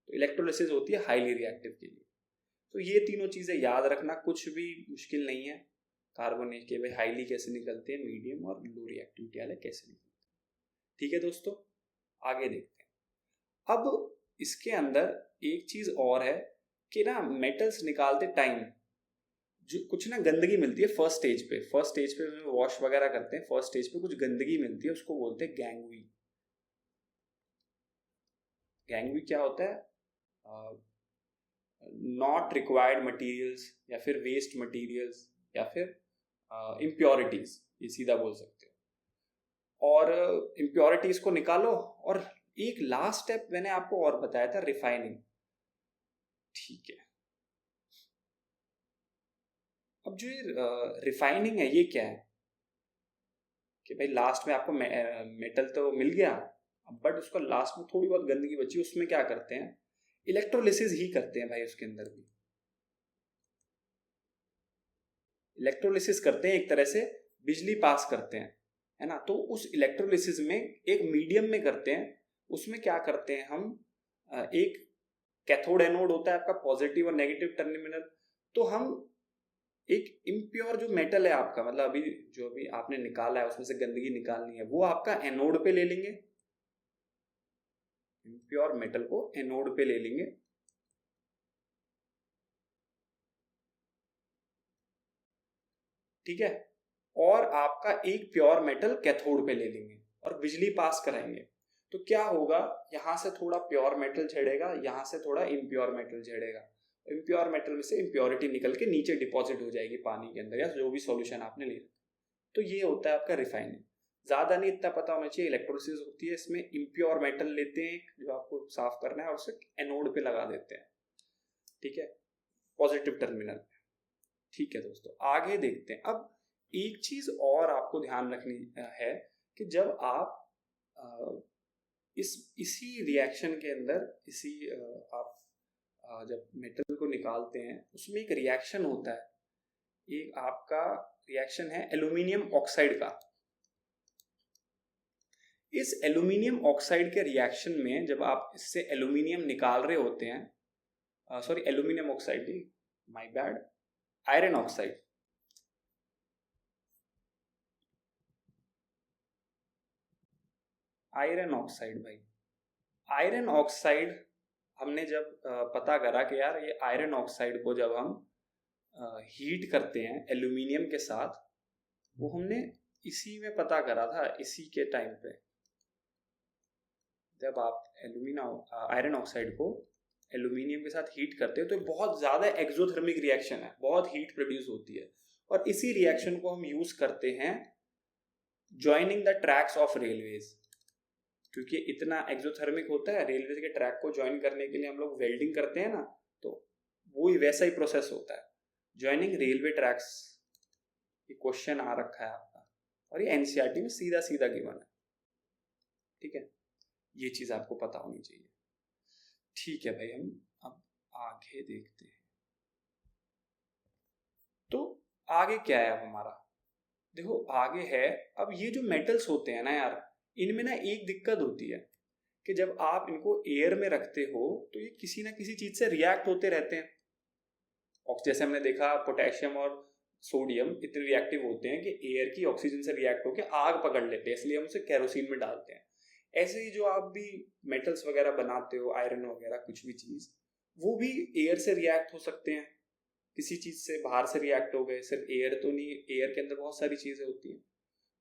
तो इलेक्ट्रोलिसिस होती है हाईली रिएक्टिव के लिए। तो ये तीनों चीजें याद रखना, कुछ भी मुश्किल नहीं है। कार्बोनेट के भाई हाईली कैसे निकलते हैं, मीडियम और लो रिएक्टिविटी वाले कैसे निकलते हैं। ठीक है दोस्तों, आगे देखते हैं। अब इसके अंदर एक चीज और है कि ना मेटल्स निकालते टाइम जो कुछ ना गंदगी मिलती है फर्स्ट स्टेज पे। फर्स्ट स्टेज पे वॉश वगैरह करते हैं, फर्स्ट स्टेज पे कुछ गंदगी मिलती है, उसको बोलते हैं गैंगवी। गैंगवी क्या होता है, नॉट रिक्वायर्ड मटेरियल्स या फिर वेस्ट मटेरियल्स या फिर इम्प्योरिटीज, ये सीधा बोल सकते हो। और इम्प्योरिटीज को निकालो, और एक लास्ट स्टेप मैंने आपको और बताया था, रिफाइनिंग। ठीक है, अब जो ये रिफाइनिंग है ये क्या है कि भाई लास्ट में आपको मेटल तो मिल गया, बट उसका लास्ट में थोड़ी बहुत गंदगी बची, उसमें क्या करते हैं, इलेक्ट्रोलिसिस ही करते हैं भाई। उसके अंदर भी इलेक्ट्रोलिसिस करते हैं, एक तरह से बिजली पास करते हैं, है ना। तो उस इलेक्ट्रोलिसिस में एक मीडियम में करते हैं, उसमें क्या करते हैं हम, एक कैथोड एनोड होता है आपका, पॉजिटिव और नेगेटिव टर्मिनल। तो हम एक इम्प्योर जो मेटल है आपका, मतलब अभी जो भी आपने निकाला है उसमें से गंदगी निकालनी है, वो आपका एनोड पे ले लेंगे, इम्प्योर मेटल को एनोड पे ले लेंगे। ठीक है, और आपका एक प्योर मेटल कैथोड पे ले लेंगे और बिजली पास कराएंगे। तो क्या होगा, यहां से थोड़ा प्योर मेटल झड़ेगा, यहां से थोड़ा इम्प्योर मेटल झड़ेगा। इम्प्योर मेटल में से इम्प्योरिटी निकल के नीचे डिपॉजिट हो जाएगी पानी के अंदर या जो भी सॉल्यूशन आपने लिया। तो ये होता है आपका रिफाइनिंग। ज्यादा नहीं, इतना पता होना चाहिए। इलेक्ट्रोलिसिस होती है, इसमें इम्प्योर मेटल लेते हैं जो आपको साफ करना है और उसे एनोड पे लगा देते हैं, ठीक है, पॉजिटिव टर्मिनल। ठीक है दोस्तों, आगे देखते हैं। अब एक चीज और आपको ध्यान रखनी है कि जब आप इसी रिएक्शन के अंदर आप जब मेटल को निकालते हैं, उसमें एक रिएक्शन होता है, एक आपका रिएक्शन है एल्यूमिनियम ऑक्साइड का। इस एल्यूमिनियम ऑक्साइड के रिएक्शन में जब आप इससे एल्यूमिनियम निकाल रहे होते हैं, सॉरी एल्यूमिनियम ऑक्साइड नहीं, my bad, iron oxide. Iron oxide भाई, आयरन ऑक्साइड हमने जब पता करा कि यार ये आयरन ऑक्साइड को जब हम हीट करते हैं एल्यूमिनियम के साथ, वो हमने इसी में पता करा था, इसी के टाइम पे जब आप आयरन ऑक्साइड को एल्यूमिनियम के साथ हीट करते हो तो बहुत ज्यादा एक्सोथर्मिक रिएक्शन है, बहुत हीट प्रोड्यूस होती है। और इसी रिएक्शन को हम यूज करते हैं joining the tracks of railways. क्योंकि इतना एक्सोथर्मिक होता है, रेलवे के ट्रैक को ज्वाइन करने के लिए हम लोग वेल्डिंग करते हैं ना, तो वो ही वैसा ही प्रोसेस होता है, ज्वाइनिंग रेलवे ट्रैक्स। ये क्वेश्चन आ रखा है आपका, और ये एनसीईआरटी में सीधा सीधा गिवन है, ठीक है, ये चीज आपको पता होनी चाहिए। ठीक है भाई, हम अब आगे देखते हैं। तो आगे क्या है अब हमारा, देखो आगे है, अब ये जो मेटल्स होते हैं ना यार, इनमें ना एक दिक्कत होती है कि जब आप इनको एयर में रखते हो तो ये किसी ना किसी चीज से रिएक्ट होते रहते हैं। और जैसे हमने देखा पोटेशियम और सोडियम इतने रिएक्टिव होते हैं कि एयर की ऑक्सीजन से रिएक्ट होकर आग पकड़ लेते हैं, इसलिए हम उसे केरोसिन में डालते हैं। ऐसे ही जो आप भी मेटल्स वगैरह बनाते हो, आयरन वगैरह कुछ भी चीज, वो भी एयर से रिएक्ट हो सकते हैं। किसी चीज से बाहर से रिएक्ट हो गए, सिर्फ एयर तो नहीं, एयर के अंदर बहुत सारी चीजें होती हैं।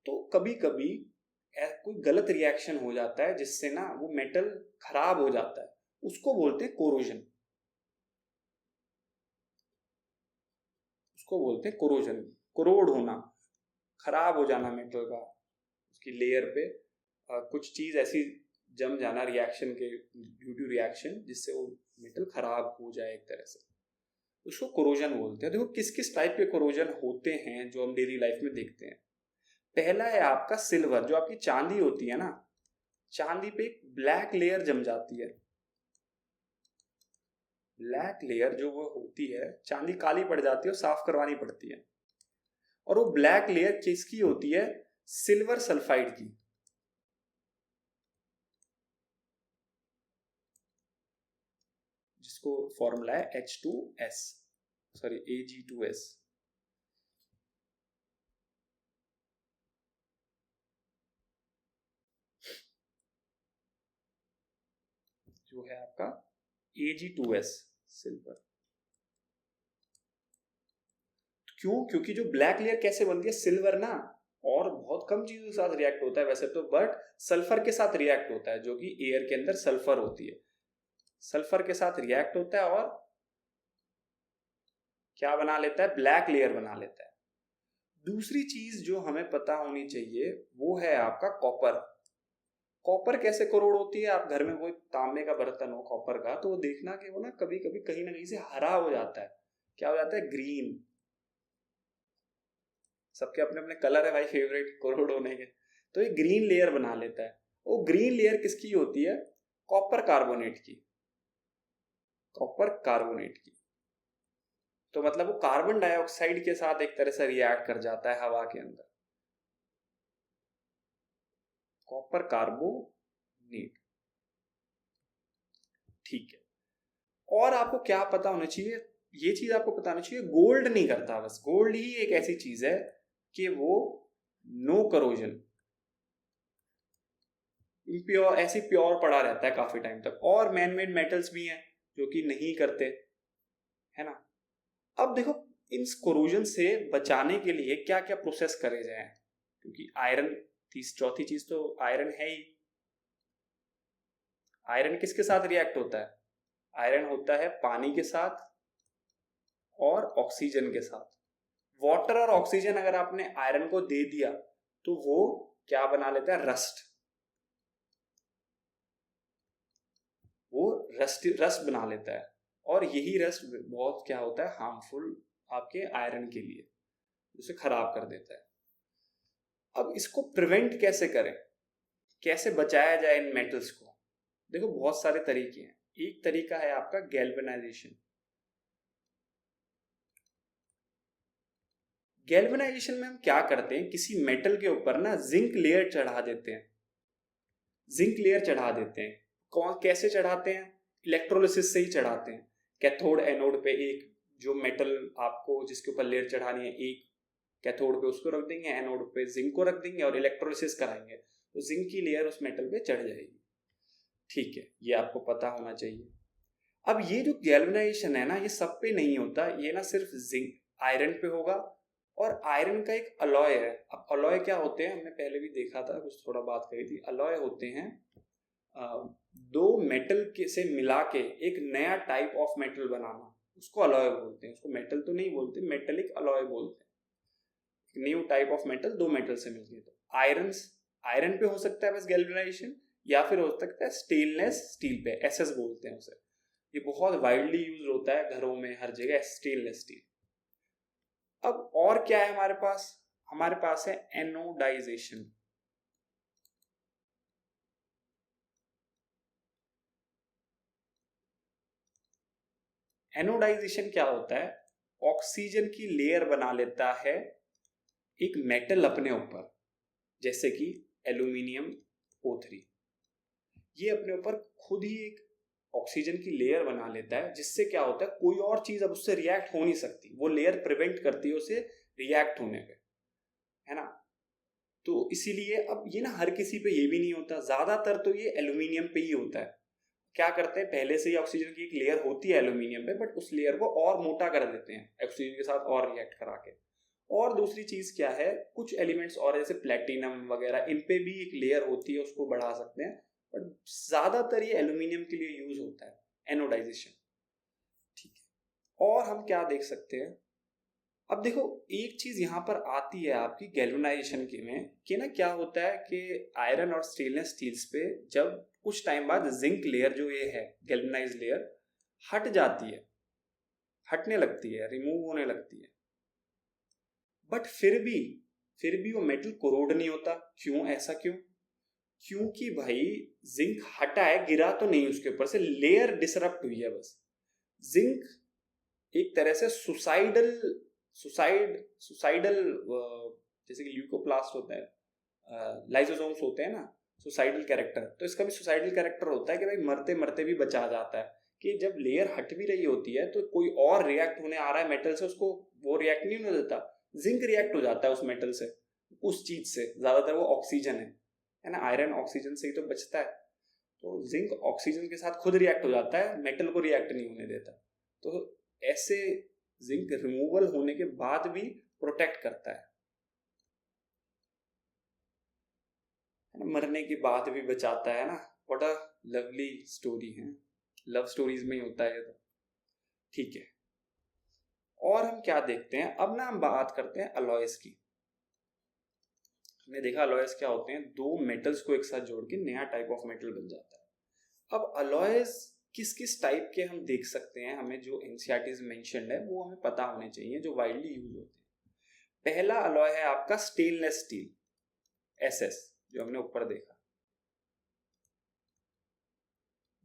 तो कभी कभी कोई गलत रिएक्शन हो जाता है जिससे ना वो मेटल खराब हो जाता है, उसको बोलते हैं कोरोजन। उसको बोलते हैं कोरोजन, कोरोड होना, खराब हो जाना मेटल का, उसकी लेयर पे कुछ चीज ऐसी जम जाना रिएक्शन के ड्यू टू रिएक्शन, जिससे वो मेटल खराब हो जाए एक तरह से, उसको कोरोजन बोलते हैं। देखो किस किस टाइप के कोरोजन होते हैं जो हम डेली लाइफ में देखते हैं। पहला है आपका सिल्वर। जो आपकी चांदी होती है ना, चांदी पे एक ब्लैक लेयर जम जाती है। ब्लैक लेयर जो वो होती है, चांदी काली पड़ जाती है और साफ करवानी पड़ती है। और वो ब्लैक लेयर किसकी होती है? सिल्वर सल्फाइड की। जिसको फॉर्मूला है H2S, सॉरी Ag2S। जो है आपका Ag2S सिल्वर। क्यों? क्योंकि जो ब्लैक लेयर कैसे बनती है, सिल्वर ना और बहुत कम चीजों के साथ रिएक्ट होता है वैसे तो, बट सल्फर के साथ रिएक्ट होता है, जो कि एयर के अंदर सल्फर होती है, सल्फर के साथ रिएक्ट होता है और क्या बना लेता है? ब्लैक लेयर बना लेता है। दूसरी चीज जो हमें पता होनी चाहिए वो है आपका कॉपर। कॉपर कैसे करोड़ होती है? आप घर में कोई तांबे का बर्तन हो कॉपर का, तो वो देखना कि वो ना कभी कभी कहीं ना कहीं से हरा हो जाता है। क्या हो जाता है? ग्रीन। सबके अपने अपने कलर है भाई फेवरेट करोड़ होने के, तो ये ग्रीन लेयर बना लेता है। वो ग्रीन लेयर किसकी होती है? कॉपर कार्बोनेट की। कॉपर कार्बोनेट की। तो मतलब वो कार्बन डाइऑक्साइड के साथ एक तरह से रिएक्ट कर जाता है हवा के अंदर। कॉपर कार्बोनेट, ठीक है। और आपको क्या पता होना चाहिए, ये चीज आपको पता होना चाहिए, गोल्ड नहीं करता। बस गोल्ड ही एक ऐसी चीज है कि वो नो करोजन, प्योर, ऐसी प्योर पड़ा रहता है काफी टाइम तक। और मैन मेड मेटल्स भी हैं जो कि नहीं करते, है ना। अब देखो इन कोरोजन से बचाने के लिए क्या क्या प्रोसेस करे जाए, क्योंकि आयरन, चौथी चीज तो आयरन है ही। आयरन किसके साथ रिएक्ट होता है? आयरन होता है पानी के साथ और ऑक्सीजन के साथ। वाटर और ऑक्सीजन अगर आपने आयरन को दे दिया तो वो क्या बना लेता है? रस्ट। वो रस्ट बना लेता है, और यही रस्ट बहुत क्या होता है? हार्मफुल आपके आयरन के लिए, उसे खराब कर देता है। अब इसको प्रिवेंट कैसे करें, कैसे बचाया जाए इन मेटल्स को? देखो बहुत सारे तरीके हैं। एक तरीका है आपका गैल्वेनाइजेशन। गैल्वेनाइजेशन में हम क्या करते हैं, किसी मेटल के ऊपर ना जिंक लेयर चढ़ा देते हैं। जिंक लेयर चढ़ा देते हैं। कौन कैसे चढ़ाते हैं? इलेक्ट्रोलिसिस से ही चढ़ाते हैं। कैथोड एनोड पे एक जो मेटल आपको जिसके ऊपर लेयर चढ़ानी है, एक कैथोड पे उसको रख देंगे, एनोड पे जिंक को रख देंगे और इलेक्ट्रोलिसिस कराएंगे, तो जिंक की लेयर उस मेटल पे चढ़ जाएगी। ठीक है, ये आपको पता होना चाहिए। अब ये जो गैल्वेनाइजेशन है ना, ये सब पे नहीं होता, ये ना सिर्फ जिंक आयरन पे होगा। और आयरन का एक अलॉय है। अब अलॉय क्या होते हैं, हमने पहले भी देखा था, कुछ थोड़ा बात करी थी। अलॉय होते हैं दो मेटल के से मिला के एक नया टाइप ऑफ मेटल बनाना, उसको अलॉय बोलते हैं। उसको मेटल तो नहीं बोलते, मेटेलिक अलॉय बोलते हैं। न्यू टाइप ऑफ मेटल दो मेटल से मिलके। तो आयरन पे हो सकता है बस गैल्वेनाइजेशन, या फिर हो सकता है स्टेनलेस स्टील पे, एसएस बोलते हैं उसे। ये बहुत वाइडली यूज होता है घरों में, हर जगह, स्टेनलेस स्टील। अब और क्या है हमारे पास? हमारे पास है एनोडाइजेशन। एनोडाइजेशन क्या होता है? ऑक्सीजन की लेयर बना लेता है एक मेटल अपने ऊपर, जैसे कि एल्यूमिनियम O3। ये अपने ऊपर खुद ही एक ऑक्सीजन की लेयर बना लेता है, जिससे क्या होता है कोई और चीज अब उससे रिएक्ट हो नहीं सकती, वो लेयर प्रिवेंट करती है उसे रिएक्ट होने पे, है ना। तो इसीलिए अब ये ना हर किसी पे ये भी नहीं होता, ज्यादातर तो ये एल्यूमिनियम पे ही होता है। क्या करते हैं, पहले से ही ऑक्सीजन की एक लेयर होती है एल्यूमिनियम पे, बट उस लेयर को और मोटा कर देते हैं ऑक्सीजन के साथ और रिएक्ट करा के। और दूसरी चीज क्या है, कुछ एलिमेंट्स और जैसे प्लेटिनम वगैरह, इन पे भी एक लेयर होती है, उसको बढ़ा सकते हैं, बट ज्यादातर ये एल्यूमिनियम के लिए यूज होता है, एनोडाइजेशन। ठीक है, और हम क्या देख सकते हैं, अब देखो एक चीज यहाँ पर आती है आपकी गैल्वेनाइजेशन के में, कि ना क्या होता है कि आयरन और स्टेनलेस स्टील्स पे जब कुछ टाइम बाद जिंक लेयर जो ये है गैल्वेनाइज लेयर हट जाती है, हटने लगती है, रिमूव होने लगती है, बट फिर भी वो मेटल कोरोड नहीं होता। क्यों, ऐसा क्यों? क्योंकि भाई जिंक हटा है, गिरा तो नहीं उसके ऊपर से, लेयर डिसरप्ट हुई है बस। जिंक एक तरह से सुसाइडल जैसे कि ल्यूकोप्लास्ट होता है, लाइसोसोम्स होते हैं ना, सुसाइडल कैरेक्टर, तो इसका भी सुसाइडल कैरेक्टर होता है कि भाई मरते मरते भी बचा जाता है, कि जब लेयर हट भी रही होती है तो कोई और रिएक्ट होने आ रहा है मेटल से, उसको वो रिएक्ट नहीं होने देता, जिंक रिएक्ट हो जाता है उस मेटल से, उस चीज से, ज्यादातर वो ऑक्सीजन है ना, आयरन ऑक्सीजन से ही तो बचता है, तो जिंक ऑक्सीजन के साथ खुद रिएक्ट हो जाता है, मेटल को रिएक्ट नहीं होने देता। तो ऐसे जिंक रिमूवल होने के बाद भी प्रोटेक्ट करता है ना, मरने के बाद भी बचाता है ना। व्हाट अ लवली स्टोरी है, लव स्टोरीज में ही होता है तो। ठीक है, और हम क्या देखते हैं, अब ना हम बात करते हैं अलॉयस की। हमने देखा अलॉयस क्या होते हैं, दो मेटल्स को एक साथ जोड़ के नया टाइप ऑफ मेटल बन जाता है। अब अलॉयस किस किस टाइप के हम देख सकते हैं, हमें जो एनसीईआरटीज मेंशन्ड है वो हमें पता होने चाहिए, जो वाइडली यूज होते हैं। पहला अलॉय है आपका स्टेनलेस स्टील, एसएस, जो हमने ऊपर देखा।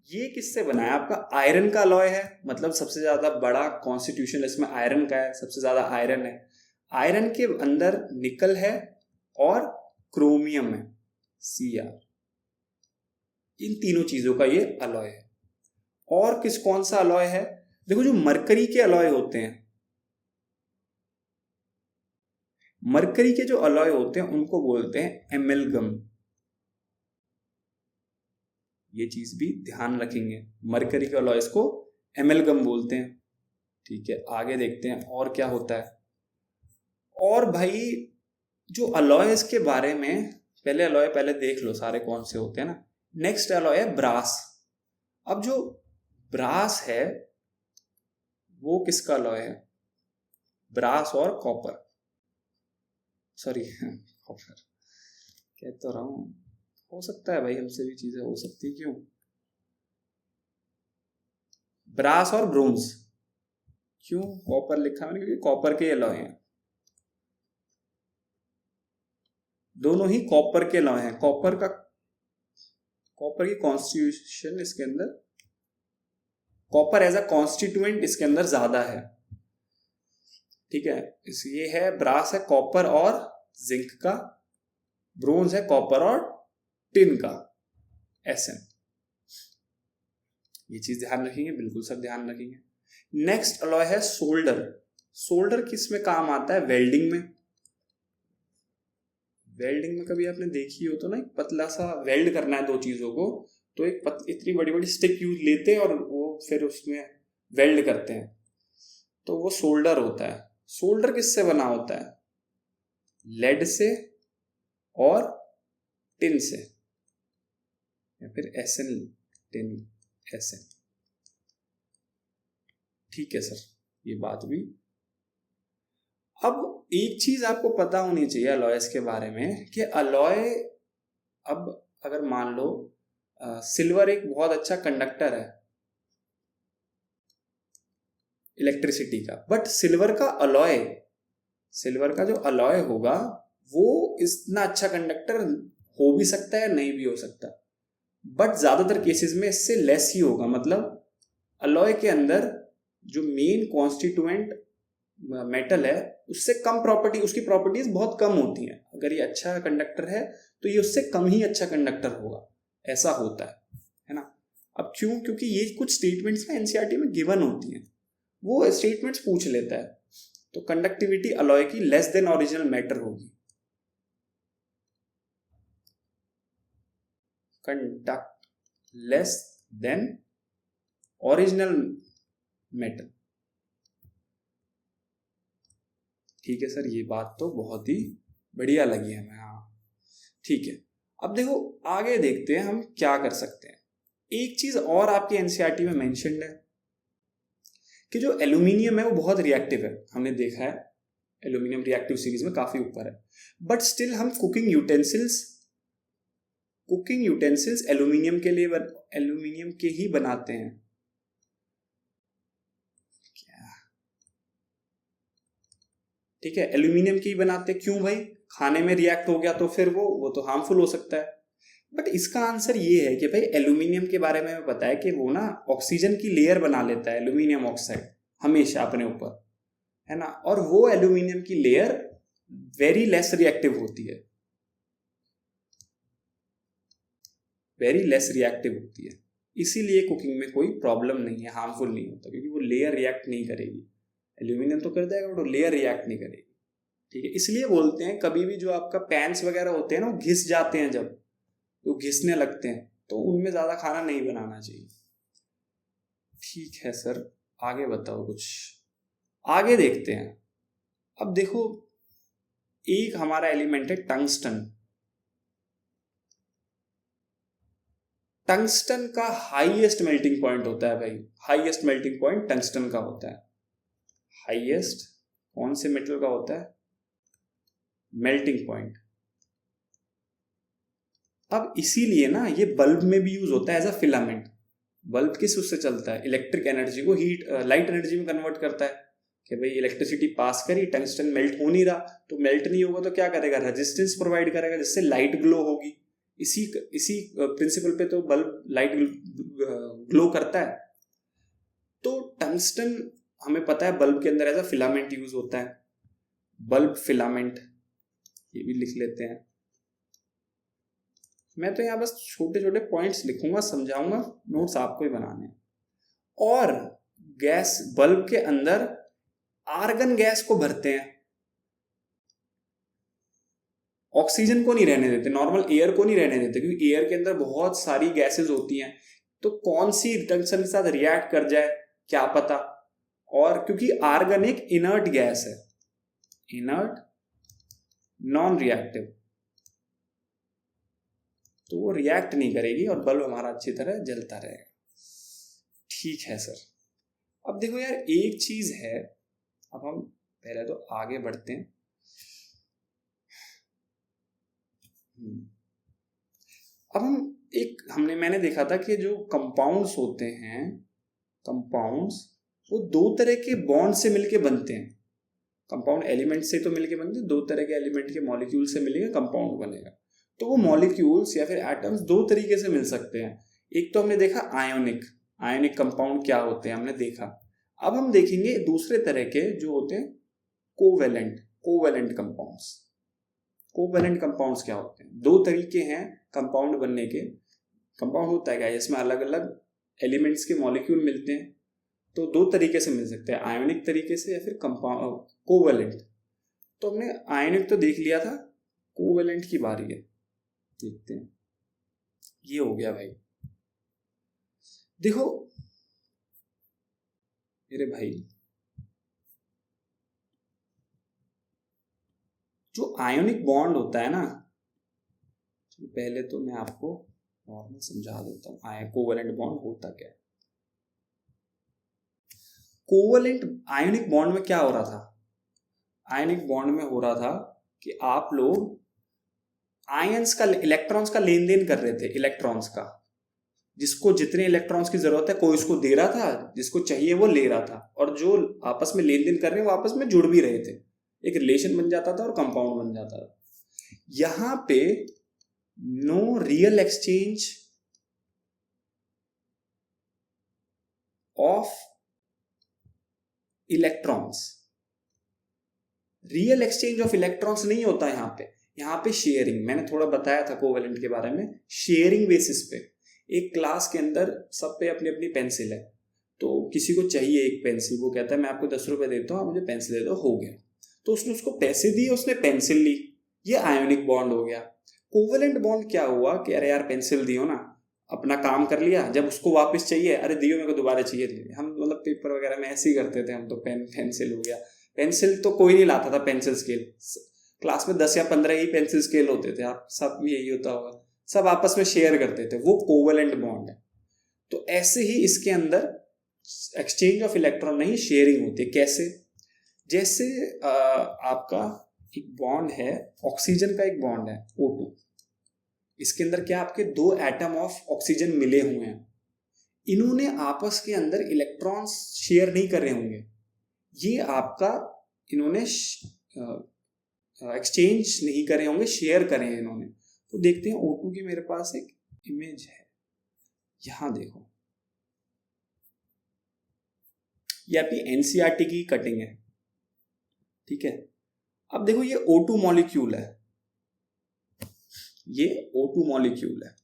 ये किससे बना है, आपका आयरन का अलॉय है, मतलब सबसे ज्यादा बड़ा कॉन्स्टिट्यूशन इसमें आयरन का है, सबसे ज्यादा आयरन है। आयरन के अंदर निकल है और क्रोमियम है, Cr, इन तीनों चीजों का ये अलॉय है। और कौन सा अलॉय है, देखो जो मरकरी के अलॉय होते हैं, मरकरी के जो अलॉय होते हैं उनको बोलते हैं एमेलगम। ये चीज भी ध्यान रखेंगे, मरकरी के अलॉयस को एमेलगम बोलते हैं। ठीक है, आगे देखते हैं और क्या होता है। और भाई जो अलॉयस के बारे में, पहले अलॉय पहले देख लो सारे कौन से होते हैं ना। नेक्स्ट अलॉय है ब्रास। अब जो ब्रास है वो किसका अलॉय है, ब्रास और कॉपर, सॉरी कॉपर कह तो रहा हूं, हो सकता है भाई हमसे भी चीजें हो सकती है, क्यों, ब्रास और ब्रोंज। क्यों कॉपर लिखा मैंने, क्योंकि कॉपर के अलॉय हैं, दोनों ही कॉपर के अलॉय हैं। कॉपर की कॉन्स्टिट्यूशन इसके अंदर, कॉपर एज अ कॉन्स्टिट्यूएंट इसके अंदर ज्यादा है। ठीक है, ये है ब्रास है कॉपर और जिंक का, ब्रोंज है कॉपर और टिन का, Sn। ये चीज ध्यान रखेंगे, बिल्कुल सब ध्यान रखेंगे। नेक्स्ट अलॉय है सोल्डर। सोल्डर किस में काम आता है, वेल्डिंग में। वेल्डिंग में कभी आपने देखी हो तो ना, एक पतला सा वेल्ड करना है दो चीजों को, तो एक इतनी बड़ी बड़ी स्टिक यूज लेते हैं और वो फिर उसमें वेल्ड करते हैं, तो वो सोल्डर होता है। सोल्डर किससे बना होता है, लेड से और टिन से, या फिर Sn, टिन Sn। ठीक है सर, ये बात भी। अब एक चीज आपको पता होनी चाहिए अलॉयस के बारे में, कि अलॉय, अब अगर मान लो सिल्वर एक बहुत अच्छा कंडक्टर है इलेक्ट्रिसिटी का, बट सिल्वर का जो अलॉय होगा वो इतना अच्छा कंडक्टर हो भी सकता है, नहीं भी हो सकता, बट ज्यादातर केसेस में इससे लेस ही होगा। मतलब अलॉय के अंदर जो मेन कॉन्स्टिट्यूएंट मेटल है उससे कम प्रॉपर्टी, उसकी प्रॉपर्टीज बहुत कम होती हैं। अगर ये अच्छा कंडक्टर है तो ये उससे कम ही अच्छा कंडक्टर होगा, ऐसा होता है। अब क्यों? क्योंकि ये कुछ स्टेटमेंट्स ना एनसीईआरटी में गिवन होती हैं, वो स्टेटमेंट्स पूछ लेता है। तो कंडक्टिविटी अलॉय की लेस देन ओरिजिनल मैटर होगी, conduct less than original matter. ठीक है सर, ये बात तो बहुत ही बढ़िया लगी हमें। हाँ ठीक है, अब देखो आगे देखते हैं हम क्या कर सकते हैं। एक चीज और आपके एनसीईआरटी में मेंशन्ड है कि जो एल्यूमिनियम है वो बहुत रिएक्टिव है। हमने देखा है एल्यूमिनियम रिएक्टिव सीरीज में काफी ऊपर है, बट स्टिल हम कुकिंग यूटेंसिल्स एल्यूमिनियम के ही बनाते हैं। ठीक है, एल्यूमिनियम की ही बनाते। क्यों भाई? खाने में रिएक्ट हो गया तो फिर वो तो हार्मफुल हो सकता है। बट इसका आंसर ये है कि भाई एल्यूमिनियम के बारे में पता है कि वो ना ऑक्सीजन की लेयर बना लेता है, एल्यूमिनियम ऑक्साइड, हमेशा अपने ऊपर, है ना। और वो एल्यूमिनियम की लेयर वेरी लेस रिएक्टिव होती है, वेरी लेस रिएक्टिव होती है। इसीलिए कुकिंग में कोई प्रॉब्लम नहीं है, हार्मफुल नहीं होता, क्योंकि वो लेयर रिएक्ट नहीं करेगी। एल्यूमिनियम तो कर देगा बट वो लेयर रिएक्ट नहीं करेगी। ठीक है, इसलिए बोलते हैं कभी भी जो आपका पैन्स वगैरह होते हैं ना, वो घिस जाते हैं, जब वो घिसने लगते हैं तो उनमें ज्यादा खाना नहीं बनाना चाहिए। ठीक है सर, आगे बताओ कुछ, आगे देखते हैं। अब देखो एक हमारा एलिमेंट है टंगस्टन। टंगस्टन का हाईएस्ट मेल्टिंग पॉइंट होता है भाई, हाईएस्ट मेल्टिंग पॉइंट टंगस्टन का होता है। हाईएस्ट कौन से मेटल का होता है? Melting point. अब इसीलिए ना ये बल्ब में भी यूज होता है एज अ फिलामेंट। बल्ब किस उससे चलता है? इलेक्ट्रिक एनर्जी को हीट लाइट एनर्जी में कन्वर्ट करता है कि भाई इलेक्ट्रिसिटी पास करी, टंगस्टन मेल्ट हो नहीं रहा, तो मेल्ट नहीं होगा तो क्या करेगा? रेजिस्टेंस प्रोवाइड करेगा, जिससे लाइट ग्लो होगी। इसी प्रिंसिपल पे तो बल्ब लाइट ग्लो करता है। तो टंगस्टन हमें पता है बल्ब के अंदर एज अ फिलामेंट यूज होता है, बल्ब फिलामेंट, ये भी लिख लेते हैं। मैं तो यहाँ बस छोटे छोटे पॉइंट्स लिखूंगा, समझाऊंगा, नोट्स आपको ही बनाने हैं। और गैस बल्ब के अंदर आर्गन गैस को भरते हैं, ऑक्सीजन को नहीं रहने देते, नॉर्मल एयर को नहीं रहने देते, क्योंकि एयर के अंदर बहुत सारी गैसेस होती हैं, तो कौन सी टंगस्टन के साथ रिएक्ट कर जाए क्या पता। और क्योंकि आर्गन एक इनर्ट गैस है, इनर्ट नॉन रिएक्टिव, तो वो रिएक्ट नहीं करेगी और बल्ब हमारा अच्छी तरह जलता रहेगा। ठीक है सर, अब देखो यार एक चीज है, अब हम पहले तो आगे बढ़ते हैं। अब मैंने देखा था कि जो कंपाउंड्स होते हैं, कंपाउंड्स वो दो तरह के बॉन्ड से मिलके बनते हैं। कंपाउंड एलिमेंट से तो मिलके बनते हैं, दो तरह के एलिमेंट के मॉलिक्यूल से मिलेगा कंपाउंड बनेगा। तो वो मॉलिक्यूल्स या फिर एटम्स दो तरीके से मिल सकते हैं। एक तो हमने देखा आयोनिक कंपाउंड क्या होते हैं, हमने देखा। अब हम देखेंगे दूसरे तरह के जो होते हैं कोवेलेंट कंपाउंड्स। कोवेलेंट कंपाउंड्स क्या होते हैं? दो तरीके हैं कंपाउंड बनने के। कंपाउंड होता है क्या? इसमें अलग अलग एलिमेंट्स के मॉलिक्यूल मिलते हैं, तो दो तरीके से मिल सकते हैं, आयोनिक तरीके से या फिर कोवेलेंट। तो हमने आयोनिक तो देख लिया था, कोवेलेंट की बारी है, देखते हैं। ये हो गया भाई। देखो मेरे भाई, जो आयोनिक बॉन्ड होता है ना, पहले तो मैं आपको नॉर्मल समझा देता हूं कोवेलेंट बॉन्ड होता क्या है। कोवेलेंट आयोनिक बॉन्ड में क्या हो रहा था? आयोनिक बॉन्ड में हो रहा था कि आप लोग आयंस का, इलेक्ट्रॉन्स का लेन देन कर रहे थे, इलेक्ट्रॉन्स का, जिसको जितने इलेक्ट्रॉन्स की जरूरत है कोई उसको दे रहा था, जिसको चाहिए वो ले रहा था, और जो आपस में लेन देन कर रहे हैं वो आपस में जुड़ भी रहे थे, एक रिलेशन बन जाता था और कंपाउंड बन जाता था। यहां पे no real exchange of electrons, real exchange of electrons नहीं होता यहाँ पे। यहाँ पे शेयरिंग, मैंने थोड़ा बताया था कोवेलेंट के बारे में, शेयरिंग बेसिस पे एक क्लास के अंदर सब पे अपनी अपनी पेंसिल है, तो किसी को चाहिए एक पेंसिल, वो कहता है मैं आपको 10 रुपए देता हूँ, आप मुझे पेंसिल दे दो, हो गया। तो उसने उसको पैसे दिए, उसने पेंसिल ली, ये आयोनिक बॉन्ड हो गया। कोवेलेंट बॉन्ड क्या हुआ कि अरे यार पेंसिल दियो ना, अपना काम कर लिया, जब उसको वापस चाहिए अरे दियो मेरे को दोबारा चाहिए। हम मतलब पेपर वगैरह में ऐसे ही करते थे हम तो, पेंसिल हो गया। पेंसिल तो कोई नहीं लाता था, पेंसिल स्केल क्लास में 10 या 15 ही पेंसिल स्केल होते थे, आप सब यही होता होगा, सब आपस में शेयर करते थे, वो कोवेलेंट बॉन्ड है। तो ऐसे ही इसके अंदर एक्सचेंज ऑफ इलेक्ट्रॉन नहीं, शेयरिंग होती है। कैसे? जैसे आपका एक बॉन्ड है, ऑक्सीजन का एक बॉन्ड है O2, इसके अंदर क्या आपके 2 एटम ऑफ ऑक्सीजन मिले हुए हैं, इन्होंने आपस के अंदर इलेक्ट्रॉन्स शेयर नहीं कर रहे होंगे, ये आपका इन्होंने एक्सचेंज नहीं करे होंगे, शेयर करे हैं इन्होंने। तो देखते हैं O2 की मेरे पास एक इमेज है, यहां देखो, ये आपकी NCERT की कटिंग है, ठीक है। अब देखो ये O2 मॉलिक्यूल है, ये O2 मॉलिक्यूल है,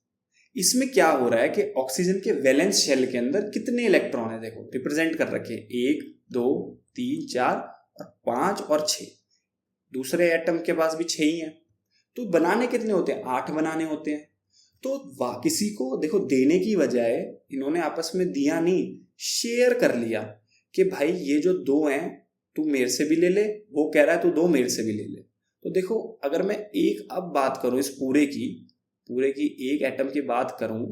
इसमें क्या हो रहा है कि ऑक्सीजन के वैलेंस शेल के अंदर कितने इलेक्ट्रॉन है, देखो रिप्रेजेंट कर रखे हैं, 1 2 3 4 और 5 और 6, दूसरे एटम के पास भी 6 ही हैं। तो बनाने कितने होते हैं? 8 बनाने होते हैं। तो किसी को देखो देने की बजाय इन्होंने आपस में दिया नहीं, शेयर कर लिया कि भाई ये जो 2 हैं तू मेरे से भी ले ले, वो कह रहा है तू 2 मेरे से भी ले ले। तो देखो अगर मैं एक अब बात करूं इस पूरे की एक एटम की बात करूं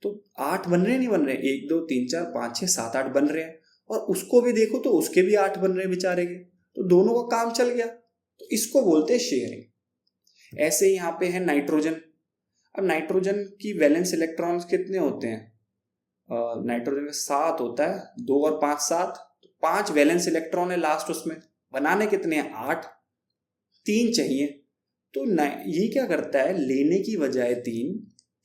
तो 8 बन रहे नहीं बन रहे, 1 2 3 4 5 6 7 8 बन रहे हैं, और उसको भी देखो तो उसके भी 8 बन रहे हैं बेचारे के, तो दोनों का काम चल गया। तो इसको बोलते हैं शेयरिंग। ऐसे ही यहाँ पे है नाइट्रोजन। अब नाइट्रोजन की वैलेंस इलेक्ट्रॉन्स कितने होते हैं? नाइट्रोजन का 7 होता है, 2 और 5 7, तो 5 वैलेंस इलेक्ट्रॉन है लास्ट, उसमें बनाने कितने हैं? 8, 3 चाहिए। तो ये क्या करता है, लेने की बजाय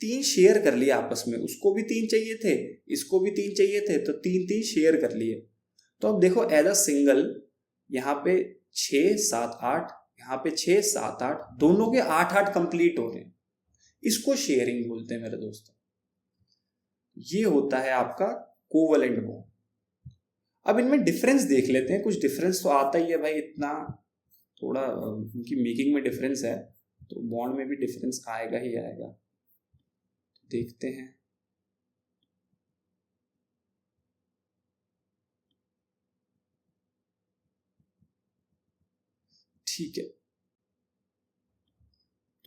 3 शेयर कर लिया आपस में, उसको भी 3 चाहिए थे, इसको भी 3 चाहिए थे, तो 3 शेयर कर लिए। तो अब देखो एज अ सिंगल यहाँ पे 6 7 8, यहाँ पे 6 7 8, दोनों के 8 8 कंप्लीट हो रहे हैं, इसको शेयरिंग बोलते हैं मेरे दोस्तों। ये होता है आपका कोवेलेंट बॉन्ड। अब इनमें डिफरेंस देख लेते हैं, कुछ डिफरेंस तो आता ही है भाई, इतना थोड़ा उनकी मेकिंग में डिफरेंस है, तो बॉन्ड में भी डिफरेंस आएगा ही आएगा। देखते हैं। ठीक है,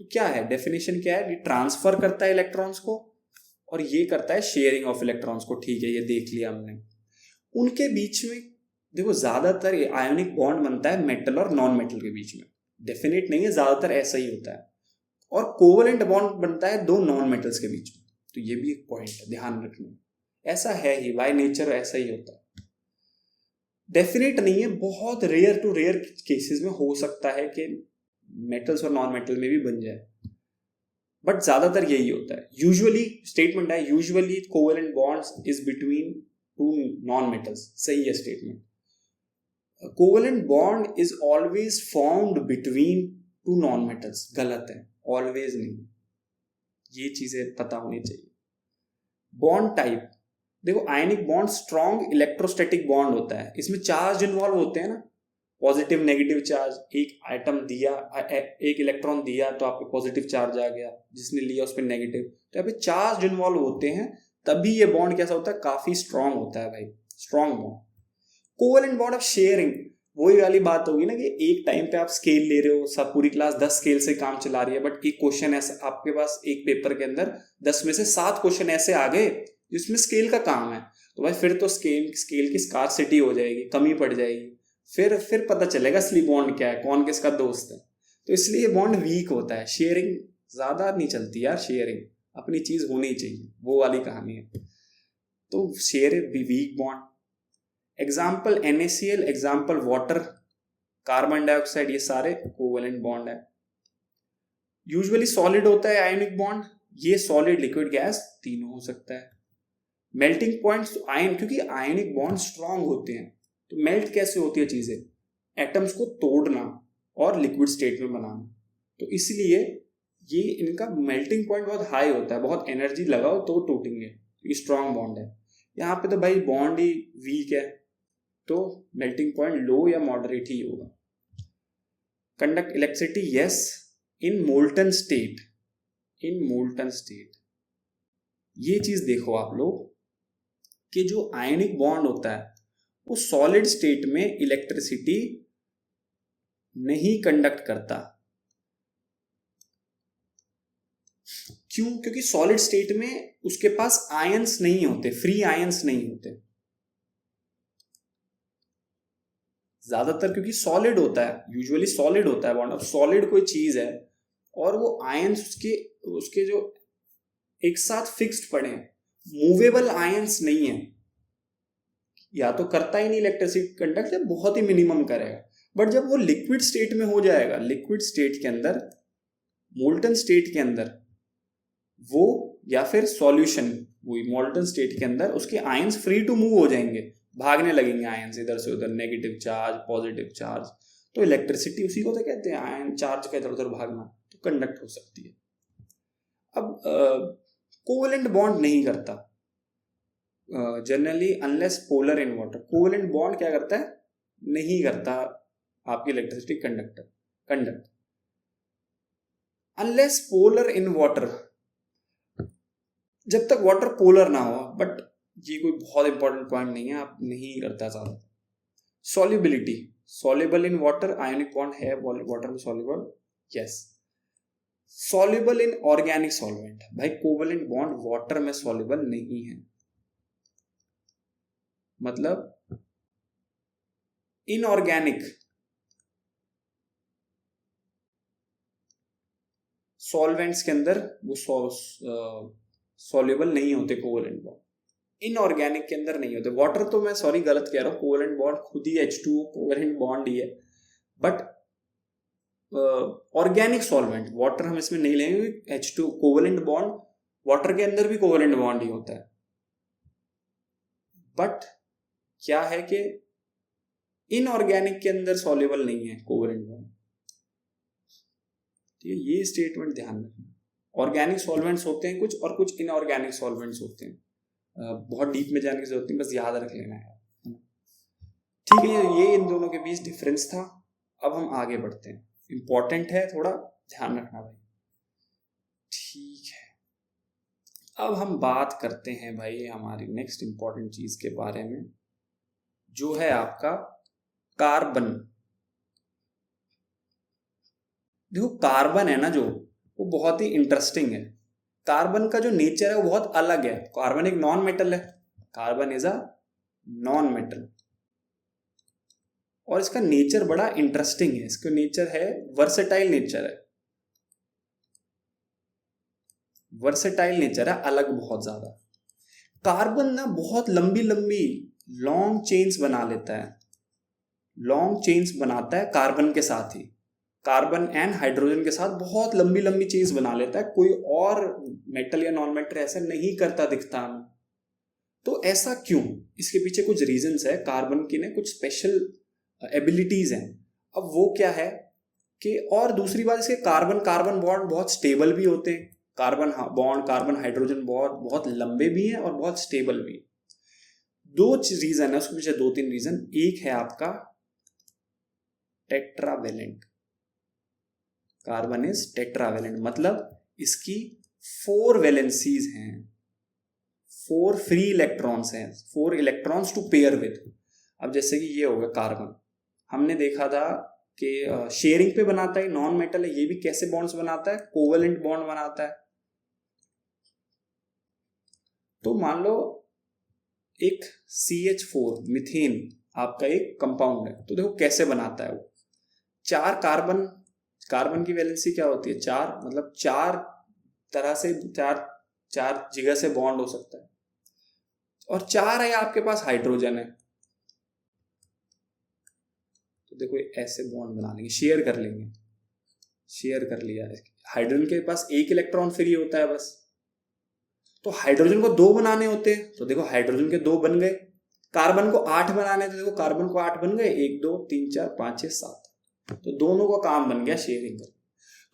तो क्या है डेफिनेशन, क्या है? ये ट्रांसफर करता है इलेक्ट्रॉन्स को और ये करता है शेयरिंग ऑफ इलेक्ट्रॉन्स को। ठीक है, ये देख लिया हमने। उनके बीच में देखो ज्यादातर आयोनिक बॉन्ड बनता है मेटल और नॉन मेटल के बीच में, डेफिनेट नहीं है, ज्यादातर ऐसा ही होता है। और कोवेलेंट बॉन्ड बनता है 2 नॉन मेटल्स के बीच में, तो ये भी एक पॉइंट है ध्यान रखना, ऐसा है ही, बाय नेचर ऐसा ही होता है। डेफिनेट नहीं है, बहुत रेयर टू रेयर केसेस में हो सकता है कि मेटल्स और नॉन मेटल में भी बन जाए, बट ज्यादातर यही होता है। यूजुअली स्टेटमेंट है, usually covalent bonds is between 2 non metals, सही है statement. Covalent bond is always formed between 2 non metals, गलत है, ऑलवेज नहीं, ये चीजें पता होनी चाहिए। बॉन्ड टाइप देखो, ionic bond strong electrostatic bond होता है, इसमें चार्ज इन्वॉल्व होते हैं ना, पॉजिटिव नेगेटिव चार्ज। एक आइटम दिया, एक इलेक्ट्रॉन दिया तो आपके पॉजिटिव चार्ज आ गया, जिसने लिया उस पर नेगेटिव, तो यहाँ पे चार्ज इन्वॉल्व होते हैं, तभी ये बॉन्ड कैसा होता है, काफी स्ट्रॉन्ग होता है भाई, strong bond. Covalent bond of sharing, वही वाली बात होगी ना कि एक टाइम पे आप स्केल ले रहे हो, सब पूरी क्लास 10 स्केल से काम चला रही है, बट एक क्वेश्चन ऐसा आपके पास एक पेपर के अंदर 10 में से 7 क्वेश्चन ऐसे आ गए जिसमें स्केल का काम है, तो भाई फिर तो स्केल की स्कार्सिटी हो जाएगी, कमी पड़ जाएगी, फिर पता चलेगा असली बॉन्ड क्या है, कौन किसका दोस्त है। तो इसलिए बॉन्ड वीक होता है, शेयरिंग ज्यादा नहीं चलती यार, शेयरिंग अपनी चीज होनी चाहिए, वो वाली कहानी है। तो share weak bond, example NaCl, example water, carbon dioxide, ये सारे कोवेलेंट बॉन्ड है। यूजुअली सॉलिड होता है आयनिक बॉन्ड, ये सॉलिड लिक्विड गैस तीनों हो सकता है। मेल्टिंग पॉइंट्स, आयन, क्योंकि आयनिक बॉन्ड स्ट्रांग होते हैं, तो मेल्ट कैसे होती है चीजें, एटम्स को तोड़ना और लिक्विड स्टेट में बनाना, तो इसलिए ये इनका मेल्टिंग पॉइंट बहुत हाई होता है, बहुत एनर्जी लगाओ तो टूटेंगे, ये स्ट्रॉन्ग बॉन्ड है। यहाँ पे तो भाई बॉन्ड ही वीक है, तो मेल्टिंग पॉइंट लो या मॉडरेट ही होगा। Conduct electricity yes in molten state, in molten state. ये चीज देखो आप लोग कि जो आयनिक बॉन्ड होता है वो सॉलिड स्टेट में इलेक्ट्रिसिटी नहीं कंडक्ट करता। क्यों? क्योंकि सॉलिड स्टेट में उसके पास आयंस नहीं होते, फ्री आयंस नहीं होते ज्यादातर, क्योंकि सॉलिड होता है, यूजुअली सॉलिड होता है बॉन्ड। अब सॉलिड कोई चीज है और वो आयंस उसके उसके जो एक साथ फिक्स्ड पड़े हैं, मूवेबल आयंस नहीं है, या तो करता ही नहीं इलेक्ट्रिसिटी कंडक्ट, या बहुत ही मिनिमम करेगा। बट जब वो लिक्विड स्टेट में हो जाएगा, लिक्विड स्टेट के अंदर, मोल्टन स्टेट के अंदर वो, या फिर सॉल्यूशन, वही मोल्टन स्टेट के अंदर उसके आयंस फ्री टू मूव हो जाएंगे, भागने लगेंगे आयंस इधर से उधर, नेगेटिव चार्ज पॉजिटिव चार्ज। तो इलेक्ट्रिसिटी उसी को तो कहते हैं, आयन चार्ज का इधर उधर भागना, तो कंडक्ट हो सकती है। अब कोवेलेंट बॉन्ड नहीं करता generally unless polar in water. Covalent bond क्या करता है? नहीं करता आपकी electricity conduct unless polar in water, जब तक वाटर पोलर ना हो। बट ये कोई बहुत इंपॉर्टेंट पॉइंट नहीं है, आप नहीं करता ज्यादा। Solubility, soluble in water, ionic bond है वाटर में soluble, yes. Soluble in organic solvent, भाई कोवेलेंट बॉन्ड वाटर में सॉल्युबल नहीं है, मतलब इनऑर्गेनिक सॉल्वेंट्स के अंदर वो सॉल्युबल नहीं होते कोवेलेंट बॉन्ड, इनऑर्गेनिक के अंदर नहीं होते। वाटर तो मैं सॉरी गलत कह रहा हूँ, कोवेलेंट बॉन्ड खुद ही H2O कोवेलेंट बॉन्ड ही है। बट ऑर्गेनिक सॉल्वेंट, वाटर हम इसमें नहीं लेंगे, H2O कोवेलेंट बॉन्ड वाटर के अंदर भी कोवेलेंट बॉन्ड ही होता है। बट क्या है कि इनऑर्गेनिक के अंदर सॉल्युबल नहीं है कोवेलेंट बॉन्ड। ठीक है, ये स्टेटमेंट ध्यान रखना। ऑर्गेनिक सॉल्वेंट्स होते हैं कुछ, और कुछ इनऑर्गेनिक सॉल्वेंट्स होते हैं। बहुत डीप में जाने की जरूरत नहीं, बस याद रख लेना है। ठीक है, ये इन दोनों के बीच डिफरेंस था। अब हम आगे बढ़ते हैं, इंपॉर्टेंट है, थोड़ा ध्यान रखना भाई। ठीक है, अब हम बात करते हैं भाई हमारी नेक्स्ट इंपॉर्टेंट चीज के बारे में, जो है आपका कार्बन। देखो कार्बन है ना जो, वो बहुत ही इंटरेस्टिंग है। कार्बन का जो नेचर है वो बहुत अलग है। कार्बन एक नॉन मेटल है, carbon is a non metal, और इसका नेचर बड़ा इंटरेस्टिंग है। इसका नेचर है वर्सेटाइल नेचर है, वर्सेटाइल नेचर है, अलग बहुत ज्यादा। कार्बन ना बहुत लंबी लंबी लॉन्ग चेन्स बना लेता है, लॉन्ग चेन्स बनाता है कार्बन के साथ ही, कार्बन एंड हाइड्रोजन के साथ बहुत लंबी लंबी चेन्स बना लेता है। कोई और मेटल या नॉन मेटल ऐसा नहीं करता दिखता हमें। तो ऐसा क्यों? इसके पीछे कुछ रीजंस है। कार्बन की ने कुछ स्पेशल एबिलिटीज हैं। अब वो क्या है कि, और दूसरी बात, इसके कार्बन कार्बन बॉन्ड बहुत स्टेबल भी होते हैं। Carbon bond, carbon hydrogen bond बहुत लंबे भी हैं और बहुत स्टेबल भी। दो रीजन है उसके पीछे, दो तीन रीजन। एक है आपका टेट्रावेलेंट, कार्बन इज टेट्रावेलेंट, मतलब इसकी 4 वैलेंसीज हैं, 4 फ्री इलेक्ट्रॉन्स हैं, 4 इलेक्ट्रॉन्स टू पेयर विद। अब जैसे कि ये होगा कार्बन, हमने देखा था कि शेयरिंग पे बनाता है, नॉन मेटल है, ये भी कैसे बॉन्ड्स बनाता है? कोवेलेंट बॉन्ड बनाता है। तो मान लो एक CH4 मीथेन आपका एक कंपाउंड है, तो देखो कैसे बनाता है वो। 4 कार्बन, कार्बन की वैलेंसी क्या होती है? 4, मतलब 4 तरह से, 4 जगह से बॉन्ड हो सकता है, और 4 है आपके पास हाइड्रोजन है। तो देखो ऐसे बॉन्ड बना लेंगे, शेयर कर लेंगे, शेयर कर लिया। हाइड्रोजन के पास 1 इलेक्ट्रॉन फ्री होता है बस, तो हाइड्रोजन को 2 बनाने होते हैं, तो देखो हाइड्रोजन के 2 बन गए। कार्बन को 8 बनाने, तो देखो कार्बन को 8 बन गए, 1 2 3 4 5 6 7, तो दोनों का काम बन गया शेयरिंग कर।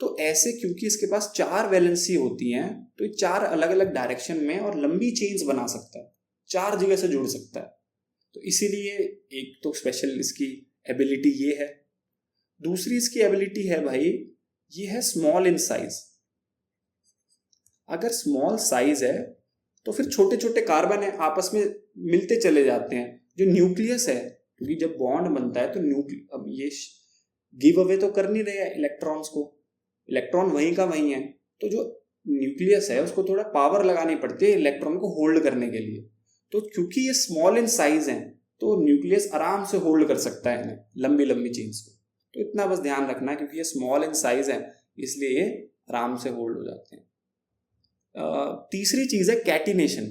तो ऐसे क्योंकि इसके पास 4 वैलेंसी होती हैं तो ये 4 अलग अलग डायरेक्शन में और लंबी चेन्स बना सकता है, 4 जगह से जुड़ सकता है। तो इसीलिए एक तो स्पेशल इसकी एबिलिटी ये है। दूसरी इसकी एबिलिटी है भाई, ये है स्मॉल इन साइज। अगर स्मॉल साइज है तो फिर छोटे छोटे कार्बन है आपस में मिलते चले जाते हैं। जो न्यूक्लियस है, क्योंकि जब बॉन्ड बनता है तो अब ये गिव अवे तो कर नहीं रहे इलेक्ट्रॉन्स को, इलेक्ट्रॉन वहीं का वहीं है, तो जो न्यूक्लियस है उसको थोड़ा पावर लगानी पड़ती है इलेक्ट्रॉन को होल्ड करने के लिए। तो क्योंकि ये स्मॉल इन साइज है तो न्यूक्लियस आराम से होल्ड कर सकता है इन्हें, लंबी लंबी चेन्स को। तो इतना बस ध्यान रखना है, क्योंकि ये स्मॉल इन साइज है इसलिए ये आराम से होल्ड हो जाते हैं। तीसरी चीज है कैटिनेशन,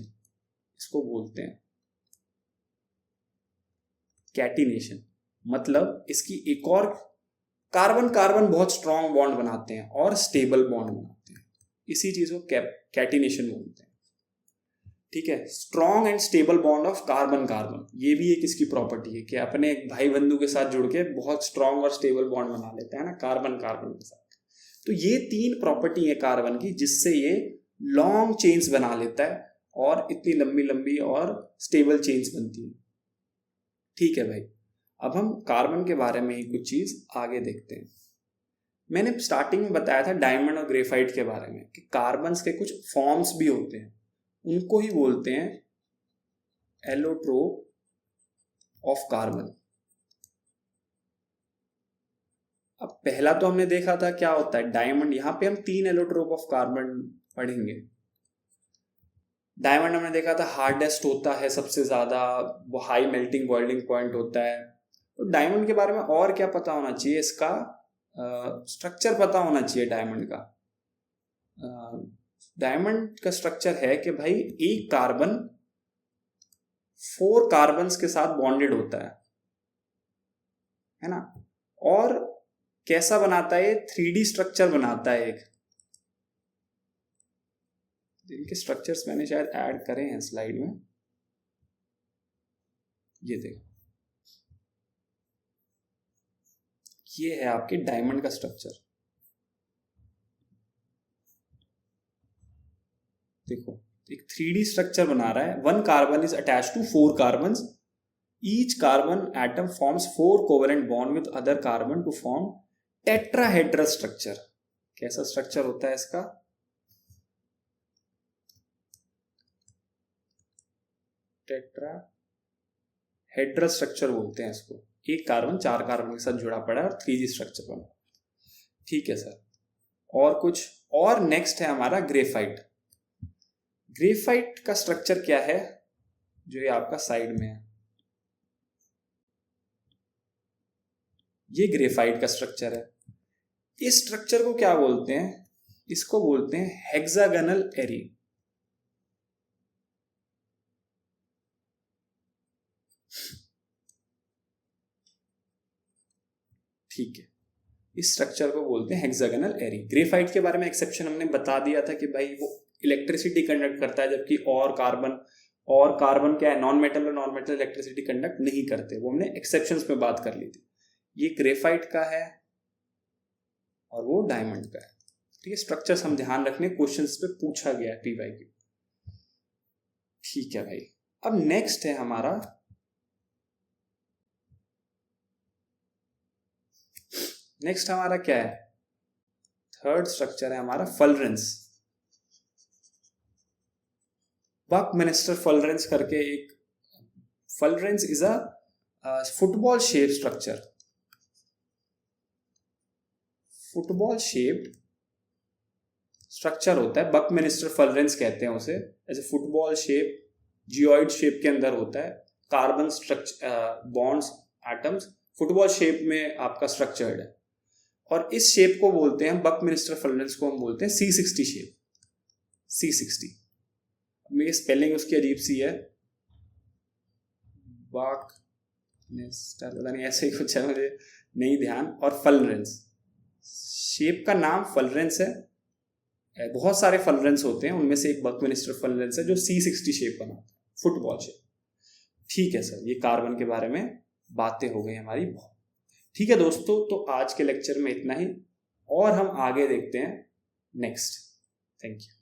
इसको बोलते हैं कैटिनेशन। मतलब इसकी एक और कार्बन कार्बन बहुत स्ट्रॉन्ग बॉन्ड बनाते हैं और स्टेबल बॉन्ड बनाते हैं, इसी चीज को कैटिनेशन बोलते हैं। ठीक है, strong and stable bond of carbon carbon, ये भी एक इसकी प्रॉपर्टी है कि अपने एक भाई बंधु के साथ जुड़ के बहुत स्ट्रॉन्ग और स्टेबल बॉन्ड बना लेते हैं ना कार्बन कार्बन के साथ। तो ये 3 प्रॉपर्टी है कार्बन की जिससे ये लॉन्ग चेन्स बना लेता है और इतनी लंबी लंबी और स्टेबल चेन्स बनती है। ठीक है भाई, अब हम कार्बन के बारे में ही कुछ चीज आगे देखते हैं। मैंने स्टार्टिंग में बताया था डायमंड और ग्रेफाइट के बारे में कि कार्बन्स के कुछ फॉर्म्स भी होते हैं, उनको ही बोलते हैं एलोट्रोप ऑफ कार्बन। अब पहला तो हमने देखा था क्या होता है डायमंड, यहां पे हम 3 एलोट्रोप ऑफ कार्बन पढ़ेंगे। डायमंड हमने देखा था हार्डेस्ट होता है सबसे ज्यादा, वो हाई मेल्टिंग बॉइलिंग पॉइंट होता है। तो डायमंड के बारे में और क्या पता होना चाहिए, इसका स्ट्रक्चर पता होना चाहिए डायमंड का। डायमंड का स्ट्रक्चर है कि भाई एक कार्बन 4 कार्बन्स के साथ बॉन्डेड होता है ना। और कैसा बनाता है, 3D स्ट्रक्चर बनाता है एक। इनके स्ट्रक्चर्स मैंने शायद ऐड करे हैं स्लाइड में, ये देखो, ये है आपके डायमंड का स्ट्रक्चर। देखो एक 3D स्ट्रक्चर बना रहा है। 1 carbon is attached to 4 carbons, each carbon atom forms 4 covalent bond with other carbon to form tetrahedral structure. कैसा स्ट्रक्चर होता है इसका, टेट्राहेड्रस स्ट्रक्चर बोलते हैं इसको। एक कार्बन 4 कार्बन के साथ जुड़ा पड़ा है और 3D स्ट्रक्चर बना। ठीक है सर, और कुछ और नेक्स्ट है हमारा ग्रेफाइट। ग्रेफाइट का स्ट्रक्चर क्या है, जो ये आपका साइड में है, ये ग्रेफाइट का स्ट्रक्चर है। इस स्ट्रक्चर को क्या बोलते हैं, इसको बोलते हैं हेक्सागोनल एरी। ठीक है, इस स्ट्रक्चर को बोलते हैं हेक्सागोनल एरी। ग्रेफाइट के बारे में एक्सेप्शन हमने बता दिया था कि भाई वो इलेक्ट्रिसिटी कंडक्ट करता है, जबकि और कार्बन क्या है, नॉन मेटल, और नॉन मेटल इलेक्ट्रिसिटी कंडक्ट नहीं करते। वो हमने एक्सेप्शंस में बात कर ली थी। ये ग्रेफाइट का है और वो डायमंड का है। ठीक है, स्ट्रक्चर्स हम ध्यान रखने, क्वेश्चंस पे पूछा गया है PYQ। ठीक है भाई, अब नेक्स्ट है हमारा क्या है, थर्ड स्ट्रक्चर है हमारा फलरेंस। बकमिंस्टर फलरेंस करके एक, fullerenes is a football shape structure. Football shape structure होता है, बकमिंस्टर फलरेंस कहते हैं उसे। ऐसे फुटबॉल शेप, जियोइड शेप के अंदर होता है, carbon structure bonds atoms football shape में आपका स्ट्रक्चर्ड है। और इस शेप को बोलते हैं, बकमिंस्टर फलरेंस को हम बोलते हैं C60 शेप। C60 मेरी स्पेलिंग उसकी अजीब सी है, बकमिंस्टर पता नहीं ऐसे ही कुछ है, मुझे नहीं ध्यान। और फलरेंस, शेप का नाम फलरेंस है। बहुत सारे फलरेंस होते हैं, उनमें से एक बकमिंस्टर फलरेंस है जो C60 शेप बनाता है, फुटबॉल शेप। ठीक है सर, ये कार्बन के बारे में बातें हो गई हमारी बहुत। ठीक है दोस्तों, तो आज के लेक्चर में इतना ही। और हम आगे देखते हैं नेक्स्ट। Thank you.